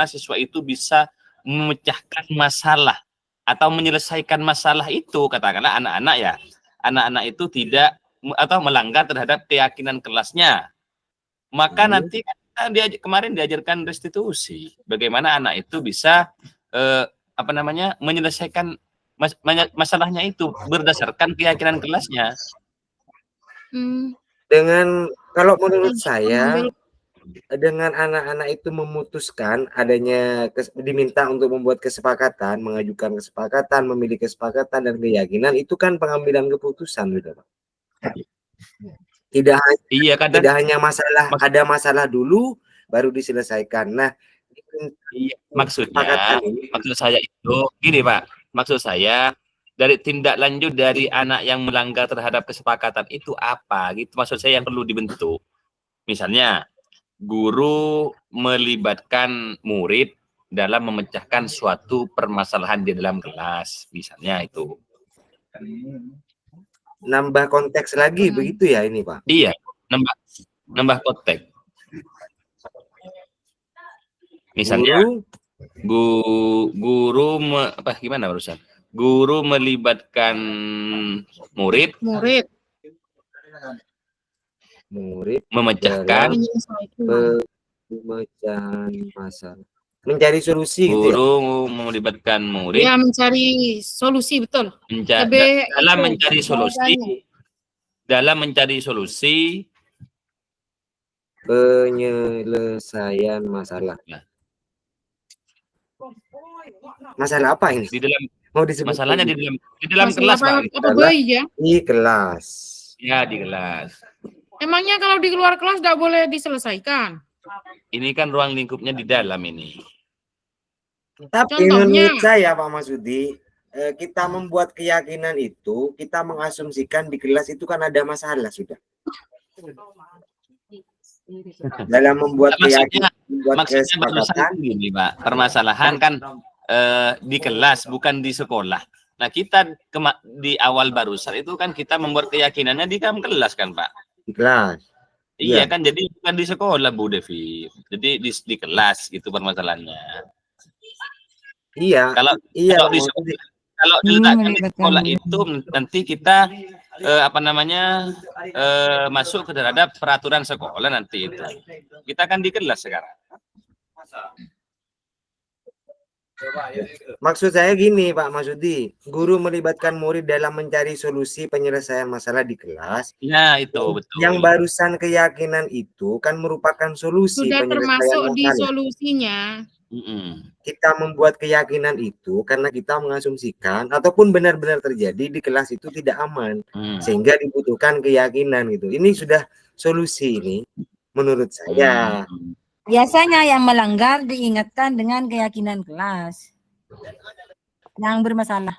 siswa itu bisa memecahkan masalah atau menyelesaikan masalah itu, katakanlah anak-anak ya. Anak-anak itu tidak atau melanggar terhadap keyakinan kelasnya. Maka nanti kemarin diajarkan restitusi. Bagaimana anak itu bisa menyelesaikan masalahnya itu berdasarkan keyakinan kelasnya. Kalau menurut saya, dengan anak-anak itu memutuskan adanya diminta untuk membuat kesepakatan, mengajukan kesepakatan, memilih kesepakatan dan keyakinan, itu kan pengambilan keputusan gitu, Pak. Tidak hanya ada masalah dulu baru diselesaikan. Nah, maksud saya itu gini, Pak. Maksud saya dari tindak lanjut dari anak yang melanggar terhadap kesepakatan itu apa gitu, maksud saya yang perlu dibentuk. Misalnya guru melibatkan murid dalam memecahkan suatu permasalahan di dalam kelas, misalnya itu. Nambah konteks lagi begitu ya ini, Pak? Iya, nambah konteks. Misalnya guru gimana barusan? Guru melibatkan murid memecahkan masalah, mencari solusi. Guru melibatkan murid mencari solusi, betul. Dalam mencari solusi penyelesaian masalah. Masalah apa ini? Di dalam Mau disebut masalahnya di dalam kelas, Pak. Apa bayi ya? Di kelas. Ya, di kelas. Emangnya kalau di luar kelas nggak boleh diselesaikan? Ini kan ruang lingkupnya di dalam ini. Tapi menurut saya Pak Masudi, kita membuat keyakinan itu, kita mengasumsikan di kelas itu kan ada masalah sudah. Dalam membuat keyakinan, maksudnya barusan gini, Pak. Permasalahan kan di kelas bukan di sekolah. Nah, kita di awal barusan itu kan kita membuat keyakinannya di dalam kelas kan, Pak? Di kelas. Iya kan, jadi bukan di sekolah, Bu Devi. Jadi di kelas gitu permasalahannya. Iya. Kalau diletakkan di sekolah itu nanti kita masuk ke terhadap peraturan sekolah nanti itu. Kita kan di kelas sekarang. Maksud saya gini Pak Masudi, guru melibatkan murid dalam mencari solusi penyelesaian masalah di kelas. Nah, itu betul. Yang barusan keyakinan itu kan merupakan solusi sudah penyelesaian termasuk masalah. Di solusinya. Kita membuat keyakinan itu karena kita mengasumsikan ataupun benar-benar terjadi di kelas itu tidak aman, sehingga dibutuhkan keyakinan gitu. Ini sudah solusi ini menurut saya. Biasanya yang melanggar diingatkan dengan keyakinan kelas yang bermasalah.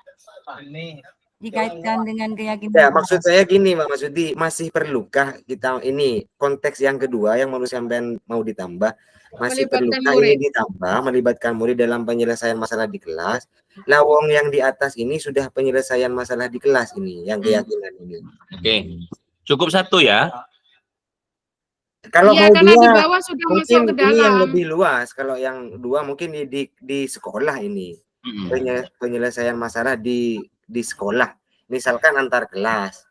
Dikaitkan dengan keyakinan. Ya, maksud saya gini, Pak Masudi, masih perlukah kita ini konteks yang kedua yang menurut sampean mau ditambah, masih perlukah ini ditambah melibatkan murid dalam penyelesaian masalah di kelas? Lawong yang di atas ini sudah penyelesaian masalah di kelas ini, yang keyakinan ini. Oke, cukup satu ya. Kalau mau karena dua, di bawah sudah mungkin masuk ke dalam. Ini yang lebih luas. Kalau yang dua mungkin di sekolah ini penyelesaian masalah di sekolah, misalkan antar kelas.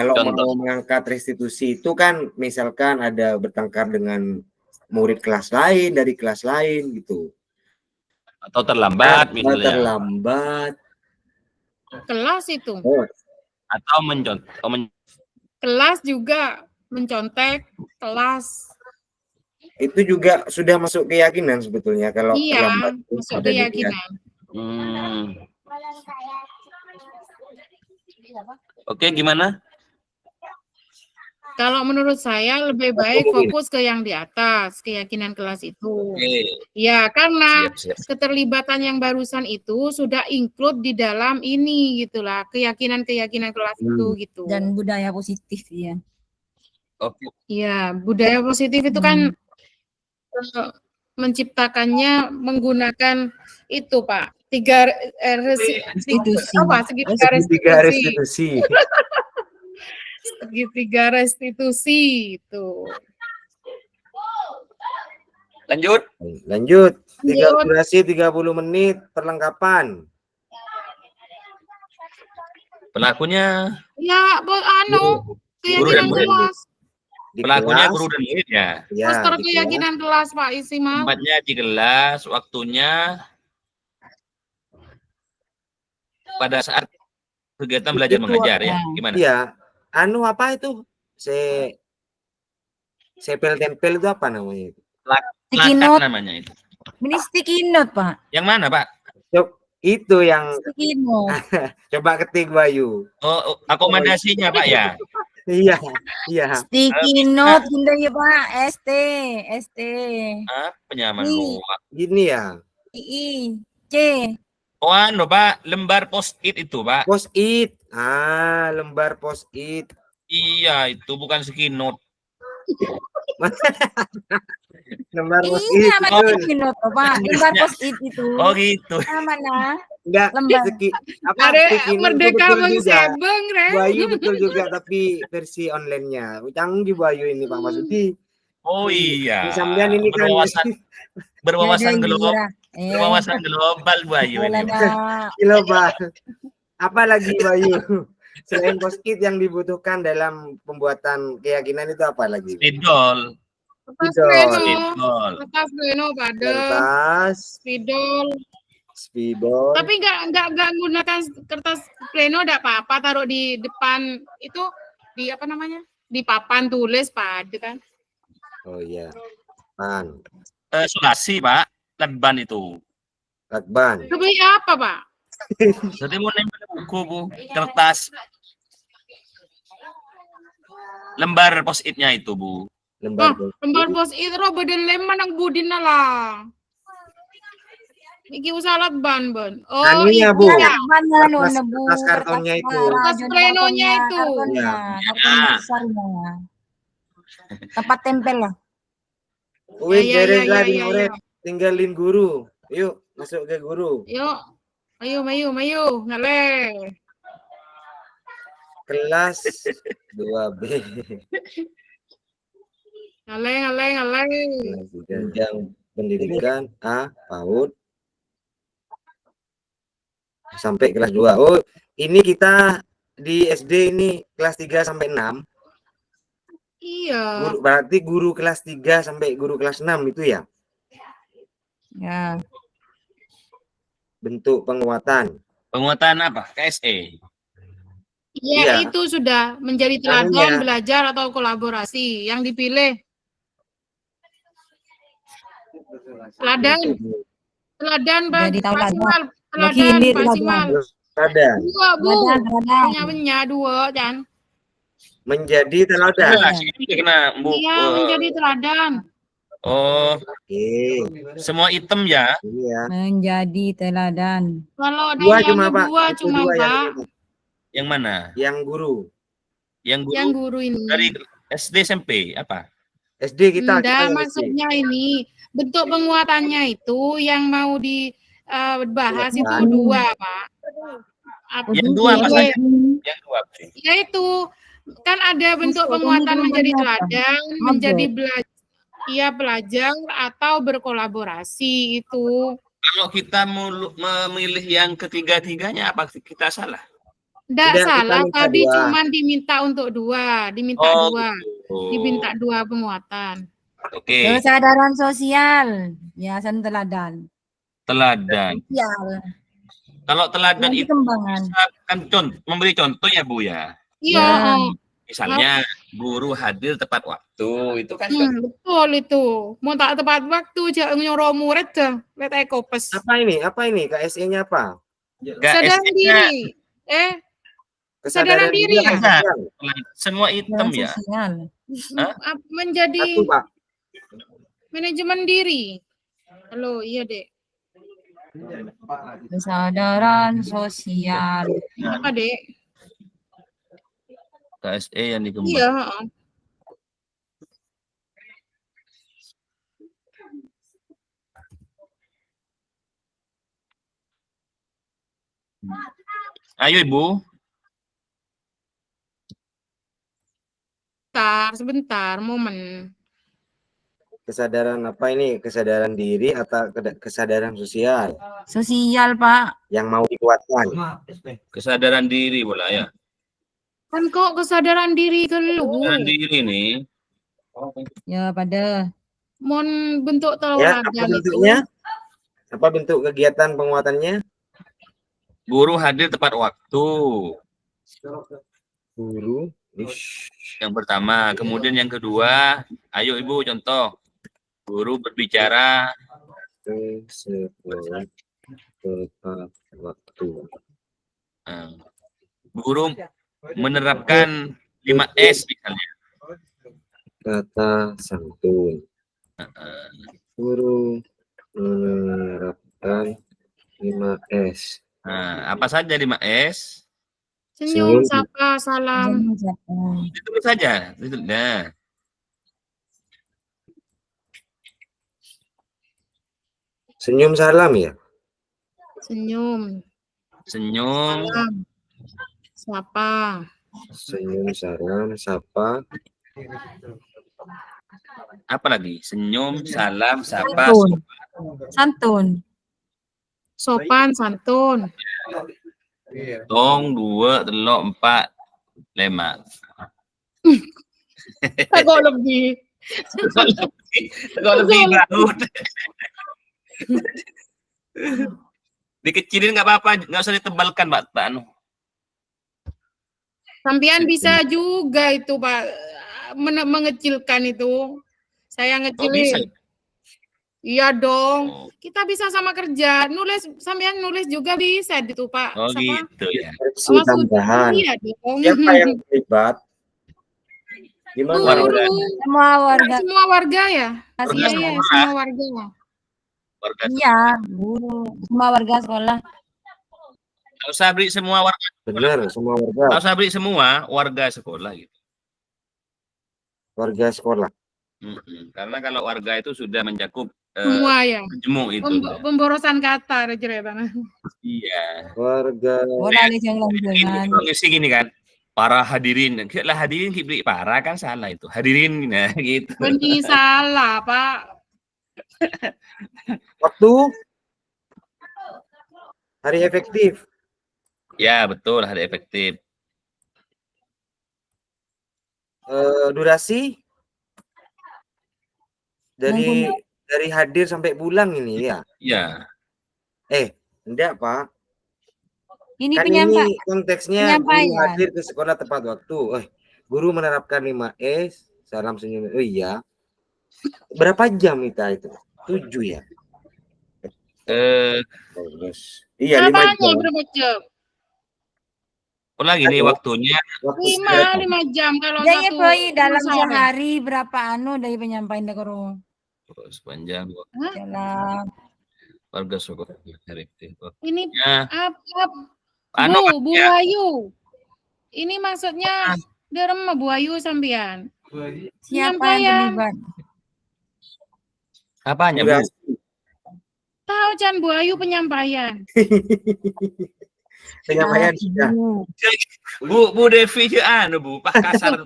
Kalau mau mengangkat restitusi itu kan misalkan ada bertengkar dengan murid kelas lain dari kelas lain gitu. Atau terlambat misalnya. Terlambat. Kelas itu. Atau kelas juga mencontek kelas. Itu juga sudah masuk keyakinan sebetulnya kalau terlambat. Masuk keyakinan. Oke, gimana? Kalau menurut saya lebih baik fokus ke yang di atas, keyakinan kelas itu. Ya, karena keterlibatan yang barusan itu sudah include di dalam ini gitulah, keyakinan-keyakinan kelas itu gitu. Dan budaya positif ya. Iya, budaya positif itu kan menciptakannya menggunakan itu, Pak. Segitiga restitusi. Segitiga restitusi itu. Lanjut. Durasi 30 menit perlengkapan. Pelakunya keyakinan kelas. Pelakunya guru dan murid ya. Poster keyakinan kelas Pak isi mau. Tempatnya di kelas, waktunya pada saat kegiatan belajar mengajar ya. Gimana? Iya. Apa itu? Sepel tempel itu apa namanya itu? Plakat namanya itu. Ini sticky note, Pak. Yang mana, Pak? Itu yang sticky note. Coba ketik Bayu. Oh, akomodasinya, Pak ya. Iya. Sticky note bunda ya, Pak. ST. Penyaman luar. Gini ya. C. Pak, lembar post-it itu, Pak. Post-it. Lembar post-it. Iya, itu bukan sticky note. Lembar post-it. Lembar post-it itu. Oh, gitu. Mana? Enggak, Merdeka Bang Sebeng, Bayu betul juga, tapi versi online-nya. Canggih Bayu ini, Pak Masudi. Oh iya. Sampean ini kan berwawasan global. Berwawasan global Bayu ini. Global. Apa lagi Bayu? Selain post-it yang dibutuhkan dalam pembuatan keyakinan itu apa lagi? Spidol. Spidol. Tapi enggak gunakan kertas pleno, enggak apa-apa, taruh di depan itu di apa namanya? Di papan tulis Pak, kan? Oh iya. Pan. Sulasi, Pak. lakban itu. Lakban. Sebagai apa, Pak? Jadi mau nempel buku, Bu, kertas. Lembar post-it-nya itu, Bu. Lembar post-it ro badan leman ang budin na lang. Iki usalat ban. Oh, Anunya, itu Bu. ya. Kertas kartonnya itu. Kertas plenonya itu. Kartonnya, karton besarnya. Tempat tempel lah. Uin Ya, beres ya, lagi ya, murid. ya. Tinggalin guru. Yuk, masuk ke guru. Yuk. Mayu. Ngale. Kelas 2B. Ngale. Jenjang pendidikan A, PAUD. Sampai kelas 2. Oh, ini kita di SD ini kelas 3 sampai 6. Iya. Berarti guru kelas 3 sampai guru kelas 6 itu ya? Ya. Bentuk penguatan. Penguatan apa? KSE. Iya, Iya. itu sudah menjadi teladan belajar atau kolaborasi yang dipilih. Teladan Jadi Pak Simal. Teladan. Dua, Bu. Punya dua, dan Menjadi teladan. Kena, Bu. iya, menjadi teladan. Oh, Oke. semua item ya. Iya. Menjadi teladan. Kalau ada Dua yang cuma, Pak. dua Itu cuma, dua Pak. Yang mana? Yang guru. Yang guru, Yang guru ini. dari SD SMP apa? SD kita. Enggak, kita maksudnya ini bentuk penguatannya itu yang mau dibahas itu Teladan. dua, Pak. Yang dua apa saja? Yang dua. Yaitu kan ada bentuk penguatan menjadi teladan, menjadi pelajar atau berkolaborasi itu. Kalau kita memilih yang ketiga-tiganya, apa kita salah? Tidak Tidak, salah, kita minta tadi dua. cuma diminta untuk dua, diminta dua penguatan. Oke. Kesadaran sosial, yayasan teladan. Teladan. Sosial. Kalau teladan Yang itu dikembangkan. kan memberi contoh ya, Bu ya. Iya, Misalnya guru hadir tepat waktu, itu kan betul itu. Mau tak tepat waktu jangan nyuruh murid dah, lihat kopes. Apa ini? KSE-nya apa? Kesadaran diri. Kesadaran diri ya. Semua item ya. Sosial. Menjadi Satu, Pak. manajemen diri. Halo, iya, Dek. Kesadaran sosial. Apa, Dek? KSE yang dikembangkan. Iya, Ayo, Ibu. sebentar, momen. Kesadaran apa ini? Kesadaran diri atau kesadaran sosial? Sosial, Pak. Yang mau dikuatkan. Kesadaran diri bola ya. Kan kok kesadaran diri itu lu. Kesadaran diri nih. Ya, pada. Mon bentuk Ya, teladan apa bentuknya? Apa bentuk kegiatan penguatannya? Guru hadir tepat waktu. Guru. Yang pertama, kemudian yang kedua, ayo Ibu contoh. Guru berbicara tepat waktu. Guru menerapkan 5S misalnya. Kata santun. Guru menerapkan 5S. Nah, apa saja 5S? Senyum, sapa, salam. Ditulis saja. Nah. Senyum, salam ya? Senyum. Senyum. Salam. Sapa. Senyum, salam, sapa. Apa lagi? Senyum, salam, sapa, Santun. Sopan, santun. Tong, 2, 3, 4, 5. Kok lebih? Kok lebih laut. Dikecilin nggak apa-apa, nggak usah ditebalkan, Pak. Sampian bisa juga itu, Pak, mengecilkan itu. Saya ngecilin. Iya dong. Oh, Kita bisa sama kerja. Nulis sampean nulis juga bisa itu, Pak. oh Siapa? gitu ya. Skripsi Mas tambahan. Iya dong. Siapa yang terlibat? Gimana? Guru. Semua warga. Semua warga ya? Iya, Iya, semua warga. Warga Iya, guru. Semua warga sekolah. nggak usah beri semua warga. Benar, semua warga. Nggak usah beri semua warga sekolah gitu. Warga sekolah. Karena kalau warga itu sudah mencakup Semua ya. majemuk itu. Pemborosan kata ada ceritanya. Iya. Warga. Itu ngisi gini kan. Para hadirin, lah hadirin diberi para kan salah itu. Hadirin nah, gitu. Benih salah, Pak. Waktu. Hari efektif. Ya, betul, hari efektif. Durasi dari hadir sampai pulang ini ya. Iya. Enggak, Pak. Ini Kan ini konteksnya guru hadir ke sekolah tepat waktu. Guru menerapkan 5S, salam senyum. Oh iya. Berapa jam itu? 7 ya? Iya, 5 jam. Berapa jam? Oh lagi nih waktunya 5 jam kalau Jadi satu dalam sehari berapa dari penyampaian guru? Sepanjang Dalam warga sekolah efektif. Ini Anu, Bu Ayu. Ini maksudnya derem Bu Ayu sampean. siapa yang terlibat? Apanya, Bu? Tahu Chan Bu Ayu penyampaian. Penyampaian sudah. Bu Devi Bu, Pak Kasar.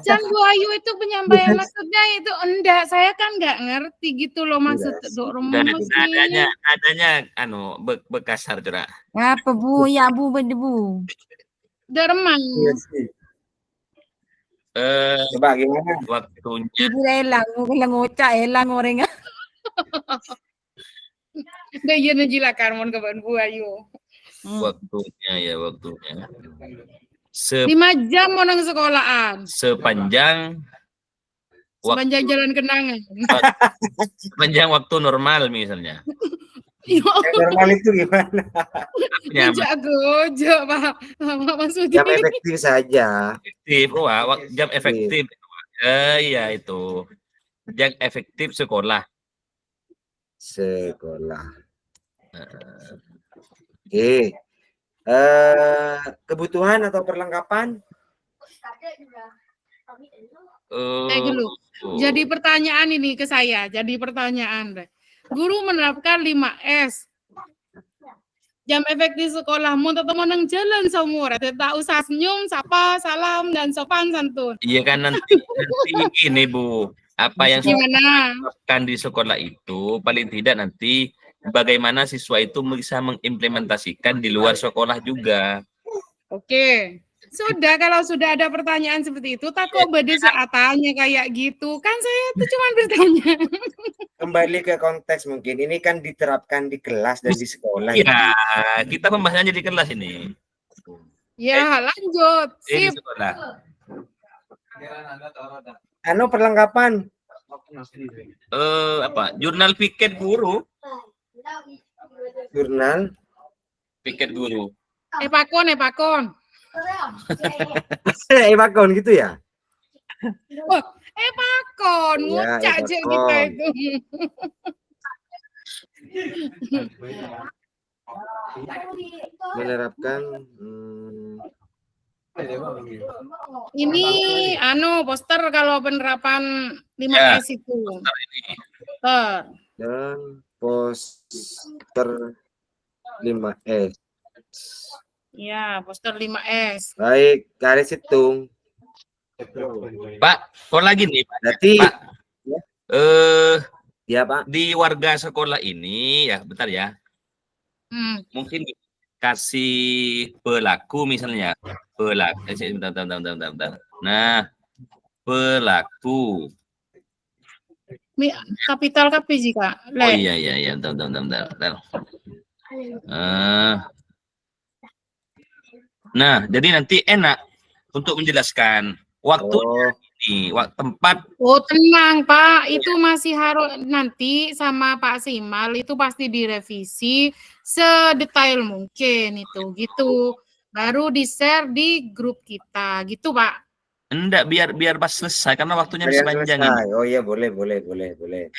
Chan Bu Ayu itu penyampaian maksudnya itu enggak, saya kan enggak ngerti gitu loh maksud adanya bekasar curah. Apa Bu? Ya Bu berdebu. Deremang. Coba gimana? Waktunya. Ibu elang ngocak elang orang. Dah iya najilakan mon kawan Bu Ayu. Waktunya. 5 jam mau nang sekolahan. Sepanjang jalan kenangan. Sepanjang waktu normal misalnya. Normal itu gimana? Jago, Pak. Maksudnya jam efektif saja. Efektif, jam efektif. Iya itu. Jam efektif sekolah. Oke. Kebutuhan atau perlengkapan? Dulu. Jadi pertanyaan ini ke saya. Guru menerapkan 5S. Jam efektif sekolah mau tetap menang jalan semua. Tak usah senyum, sapa, salam, dan sopan santun. Iya kan nanti ini Bu. Apa yang dilakukan di sekolah itu paling tidak nanti bagaimana siswa itu bisa mengimplementasikan di luar sekolah juga. Oke. Sudah, kalau sudah ada pertanyaan seperti itu, tak kok beda saat tanya kayak gitu. Kan saya itu cuma bertanya. Kembali ke konteks mungkin. Ini kan diterapkan di kelas dan di sekolah. Iya, kita membahasnya di kelas ini. Ya, lanjut. Di Sip. sekolah. Perlengkapan. Jurnal piket guru. Jurnal piket guru. Pakon. Pakon gitu ya? Oh, pakon, ngucak aja kita itu. Menerapkan ini poster kalau penerapan 5S itu. Dan poster 5S. Ya, poster 5S. Baik, garis hitung. Pak, kok lagi nih, Pak? Berarti Pak, ya, Pak. Di warga sekolah ini ya, bentar ya. Mungkin kasih pelaku misalnya. Bentar. Nah, pelaku. Kapital KP jika. Oh iya, bentar. Nah, jadi nanti enak untuk menjelaskan waktunya ini tempat. Oh tenang Pak, itu masih harus nanti sama Pak Simal itu pasti direvisi sedetail mungkin itu gitu. Baru di-share di grup kita gitu Pak. Enggak, biar pas selesai karena waktunya masih panjang ini. Oh iya boleh. Ya.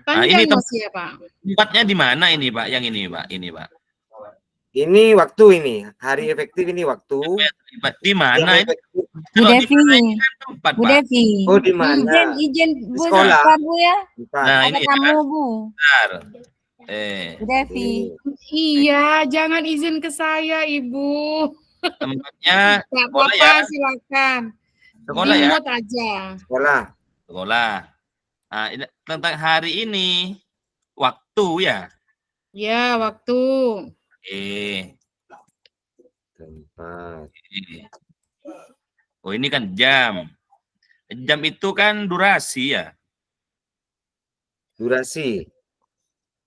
Panjang ini masih ya Pak. Tempatnya di mana ini Pak? Yang ini Pak, ini Pak. Ini waktu ini, hari efektif ini waktu. Di mana ini? Bu Devi. Tempat, Bu Pak. Devi. Oh di mana? Izin Bu sekolah. Bu ya. Nah, Ada ini kamu Bu. Bentar. Bu Devi. Iya, jangan izin ke saya Ibu. Tempatnya Nggak sekolah apa-apa, ya. silakan. Sekolah ya. Di-mute aja. Sekolah. Nah, ini, tentang hari ini waktu ya. Ya, waktu. Tempat. Oh, ini kan jam. Jam itu kan durasi ya. Durasi.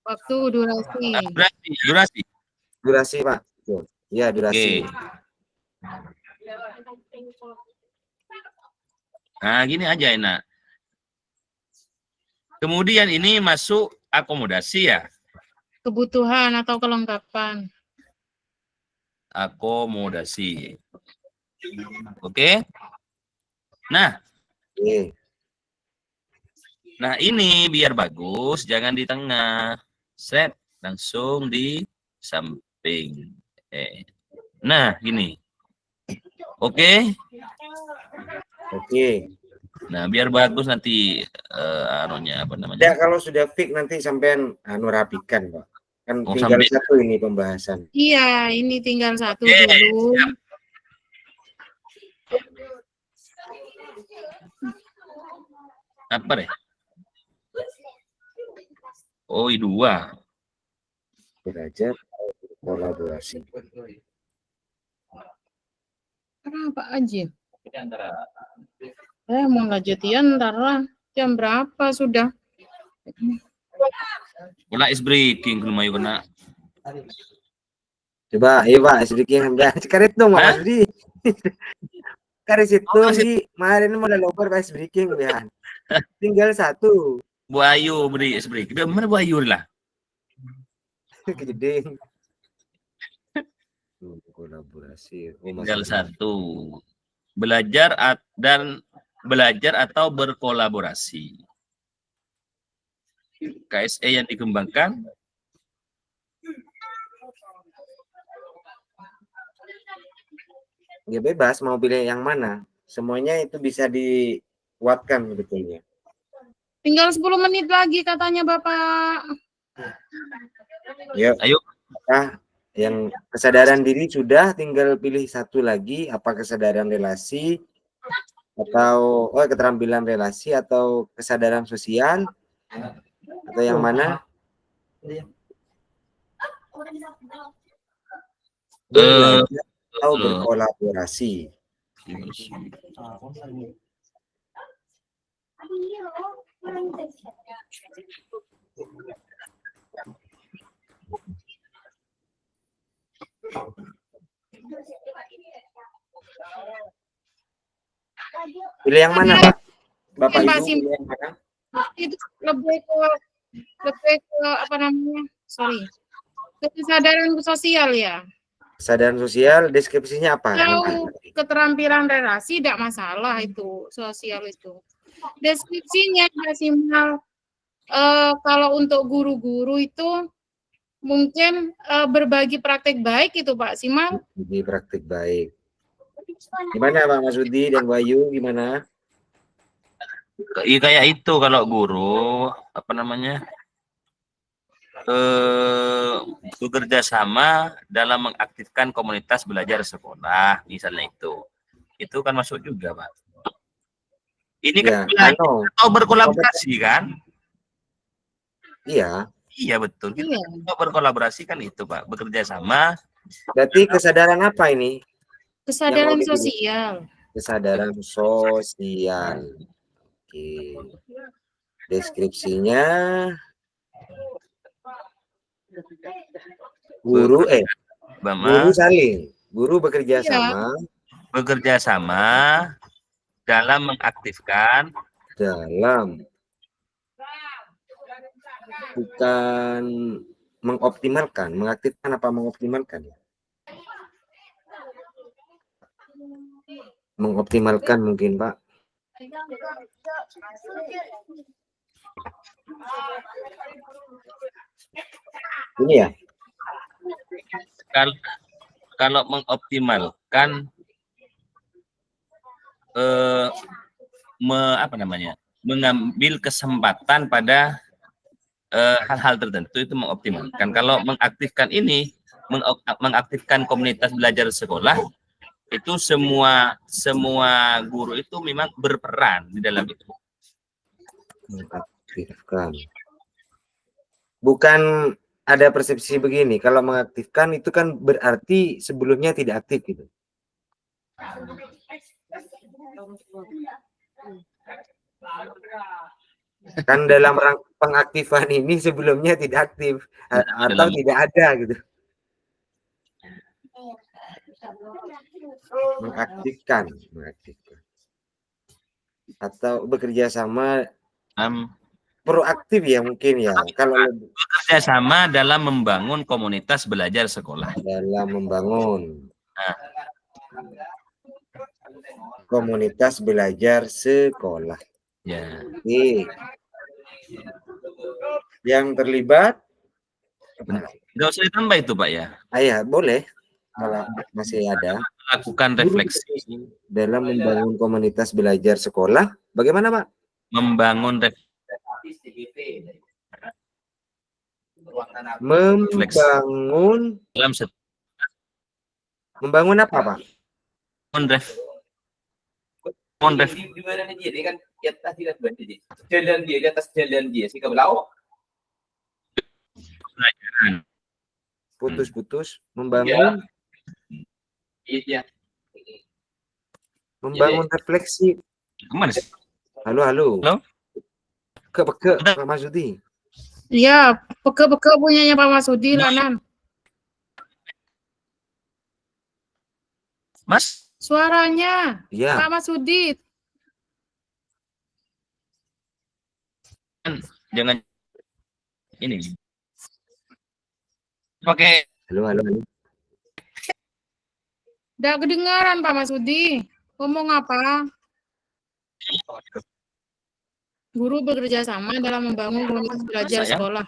Waktu, durasi. Durasi Pak. Ya durasi. Nah, gini aja enak. Kemudian ini masuk akomodasi ya. Kebutuhan atau kelengkapan. Akomodasi. Oke. Nah. Nah, ini biar bagus, jangan di tengah. Set, langsung di samping. Nah, gini. Oke. Nah, biar bagus nanti anunya apa namanya? Ya, kalau sudah fix nanti sampean rapikan, Pak. Kan tinggal satu ini pembahasan. Iya, ini tinggal satu dulu. Siap. Apa deh? Oh, dua. Belajar kolaborasi. Apa aja? Mau lanjutian ntar lah. Jam berapa sudah? Kena ice breaking ke rumah kena. Coba, Pak, ice breaking sekarang dong, Mas Budi. Karis itu sih kemarin mau loper ice breaking ya. Tinggal satu. Bu Ayu beri ice breaking. Udah mana Bu Ayu lah? Gede. Kolaborasi. Tinggal satu. Belajar atau berkolaborasi. KSE yang dikembangkan. Ya bebas mau pilih yang mana. Semuanya itu bisa dikuatkan sebetulnya. Tinggal 10 menit lagi katanya Bapak. Yuk. Ayo. Yang kesadaran diri sudah, tinggal pilih satu lagi, apa kesadaran relasi atau keterampilan relasi atau kesadaran sosial atau yang mana? Atau berkolaborasi. Pilih yang mana, Pak? Bapak Ibu pilih yang mana? Itu lebih ke apa namanya? Sorry. Kesadaran sosial ya. Kesadaran sosial, deskripsinya apa? Kalau keterampilan relasi tidak masalah itu, sosial itu. Deskripsinya maksimal kalau untuk guru-guru itu mungkin berbagi praktek baik itu Pak Simal. Berbagi praktek baik. Gimana Pak Masudi dan Bayu, gimana? Kayak itu kalau guru apa namanya bekerja sama dalam mengaktifkan komunitas belajar sekolah misalnya itu kan masuk juga Pak. Ini kan atau berkolaborasi kan? Iya betul. Kita berkolaborasi kan itu Pak, bekerja sama. Berarti kesadaran apa ini? Kesadaran sosial. Kesadaran sosial. Oke. Deskripsinya guru guru saling, guru bekerja sama. Bekerja sama dalam mengaktifkan, bukan mengoptimalkan, mengaktifkan apa mengoptimalkan ya? Mengoptimalkan mungkin Pak. Ini ya. Kalau mengoptimalkan apa namanya, mengambil kesempatan pada hal-hal tertentu itu mengoptimalkan. Kalau mengaktifkan ini, mengaktifkan komunitas belajar sekolah, itu semua guru itu memang berperan di dalam itu. Mengaktifkan. Bukan ada persepsi begini, kalau mengaktifkan itu kan berarti sebelumnya tidak aktif gitu. Kan dalam pengaktifan ini sebelumnya tidak aktif atau tidak ada gitu. Mengaktifkan atau bekerja sama proaktif ya mungkin ya. Kalau bekerja sama dalam membangun komunitas belajar sekolah. Dalam membangun komunitas belajar sekolah. Ya. Oke. Yang terlibat nggak usah ditambah itu Pak ya. Ya boleh kalau masih ada. Melakukan refleksi dalam membangun komunitas belajar sekolah. Bagaimana Pak? Membangun refleksi. Membangun apa Pak? Putus-putus membangun. Iya. Membangun refleksi. Kemana sih? Halo. Halo? Peke Pak Masudi. Iya, peke punyanya Pak Masudi Lanan. Mas? Suaranya. Iya. Pak Masudi. Jangan ini. Pakai. Halo. Udah kedengaran Pak Masudi. Ngomong apa? Guru bekerja sama dalam membangun komunitas belajar sekolah,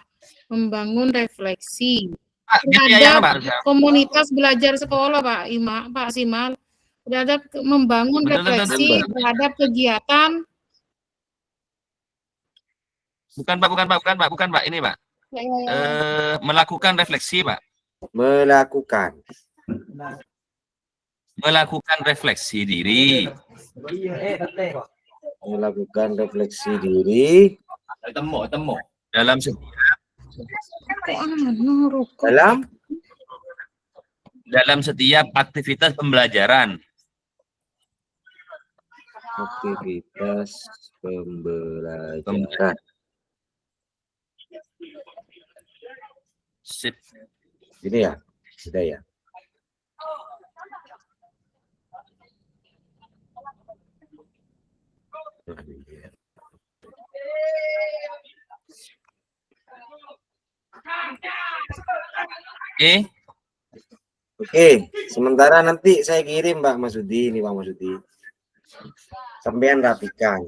membangun refleksi terhadap komunitas belajar sekolah, Pak Simal, terhadap membangun refleksi terhadap kegiatan. Bukan Pak, ini Pak. Melakukan refleksi Pak. Melakukan refleksi diri. Melakukan refleksi diri dalam setiap aktivitas pembelajaran. Sip. Ini ya, sudah ya. Oke, sementara nanti saya kirim Pak Masudi, ini Pak Masudi. Sampean rapikan.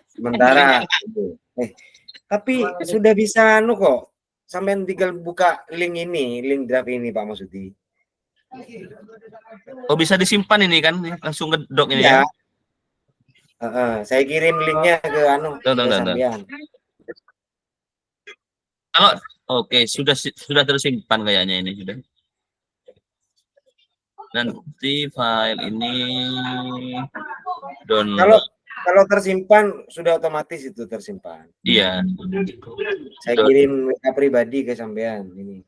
Sementara tapi sudah bisa kok. Sampean tinggal buka link ini, link draft ini Pak Masudi. Oh, bisa disimpan ini kan, langsung ke doc ini ya. Saya kirim linknya ke sampean. Kalau oke, sudah tersimpan kayaknya ini sudah. Nanti file ini download. Kalau tersimpan sudah otomatis itu tersimpan. Iya. Saya kirim WA pribadi ke sampean ini.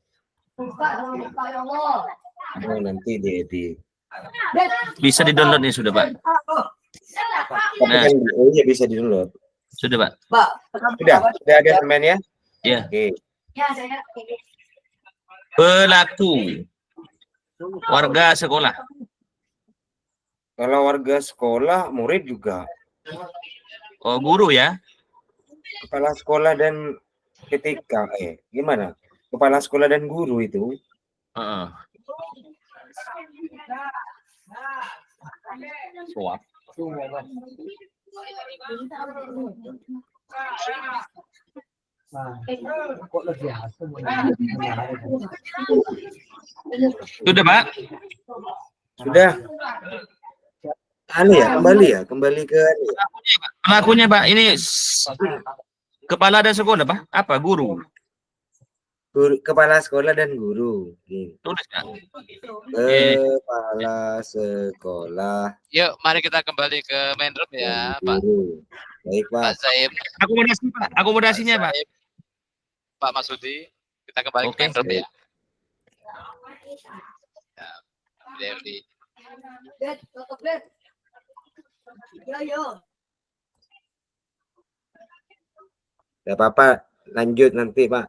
Nanti diedit. Bisa di-download nih sudah, Pak. Nah, iya bisa di-download. Sudah, Pak. Sudah ada sampean ya? Iya. Oke. Pelaku warga sekolah. Kalau warga sekolah, murid juga. Oh, guru ya? Kepala sekolah dan gimana? Kepala sekolah dan guru itu. Suap. Sudah, Pak? Sudah. Kembali ke Pelakunya, Pak. Ini kepala dan sekolah, Pak. Apa? Guru. Kepala sekolah dan guru. Tulis, Pak. Kepala sekolah. Yuk, mari kita kembali ke main room ya, Pak. Baik, Pak. Pak Zaim. Akomodasi, Pak. Akomodasinya, Pak. Pak Masudi, kita kembali ke main room ya. Dewi. Tidak apa-apa, lanjut nanti, Pak.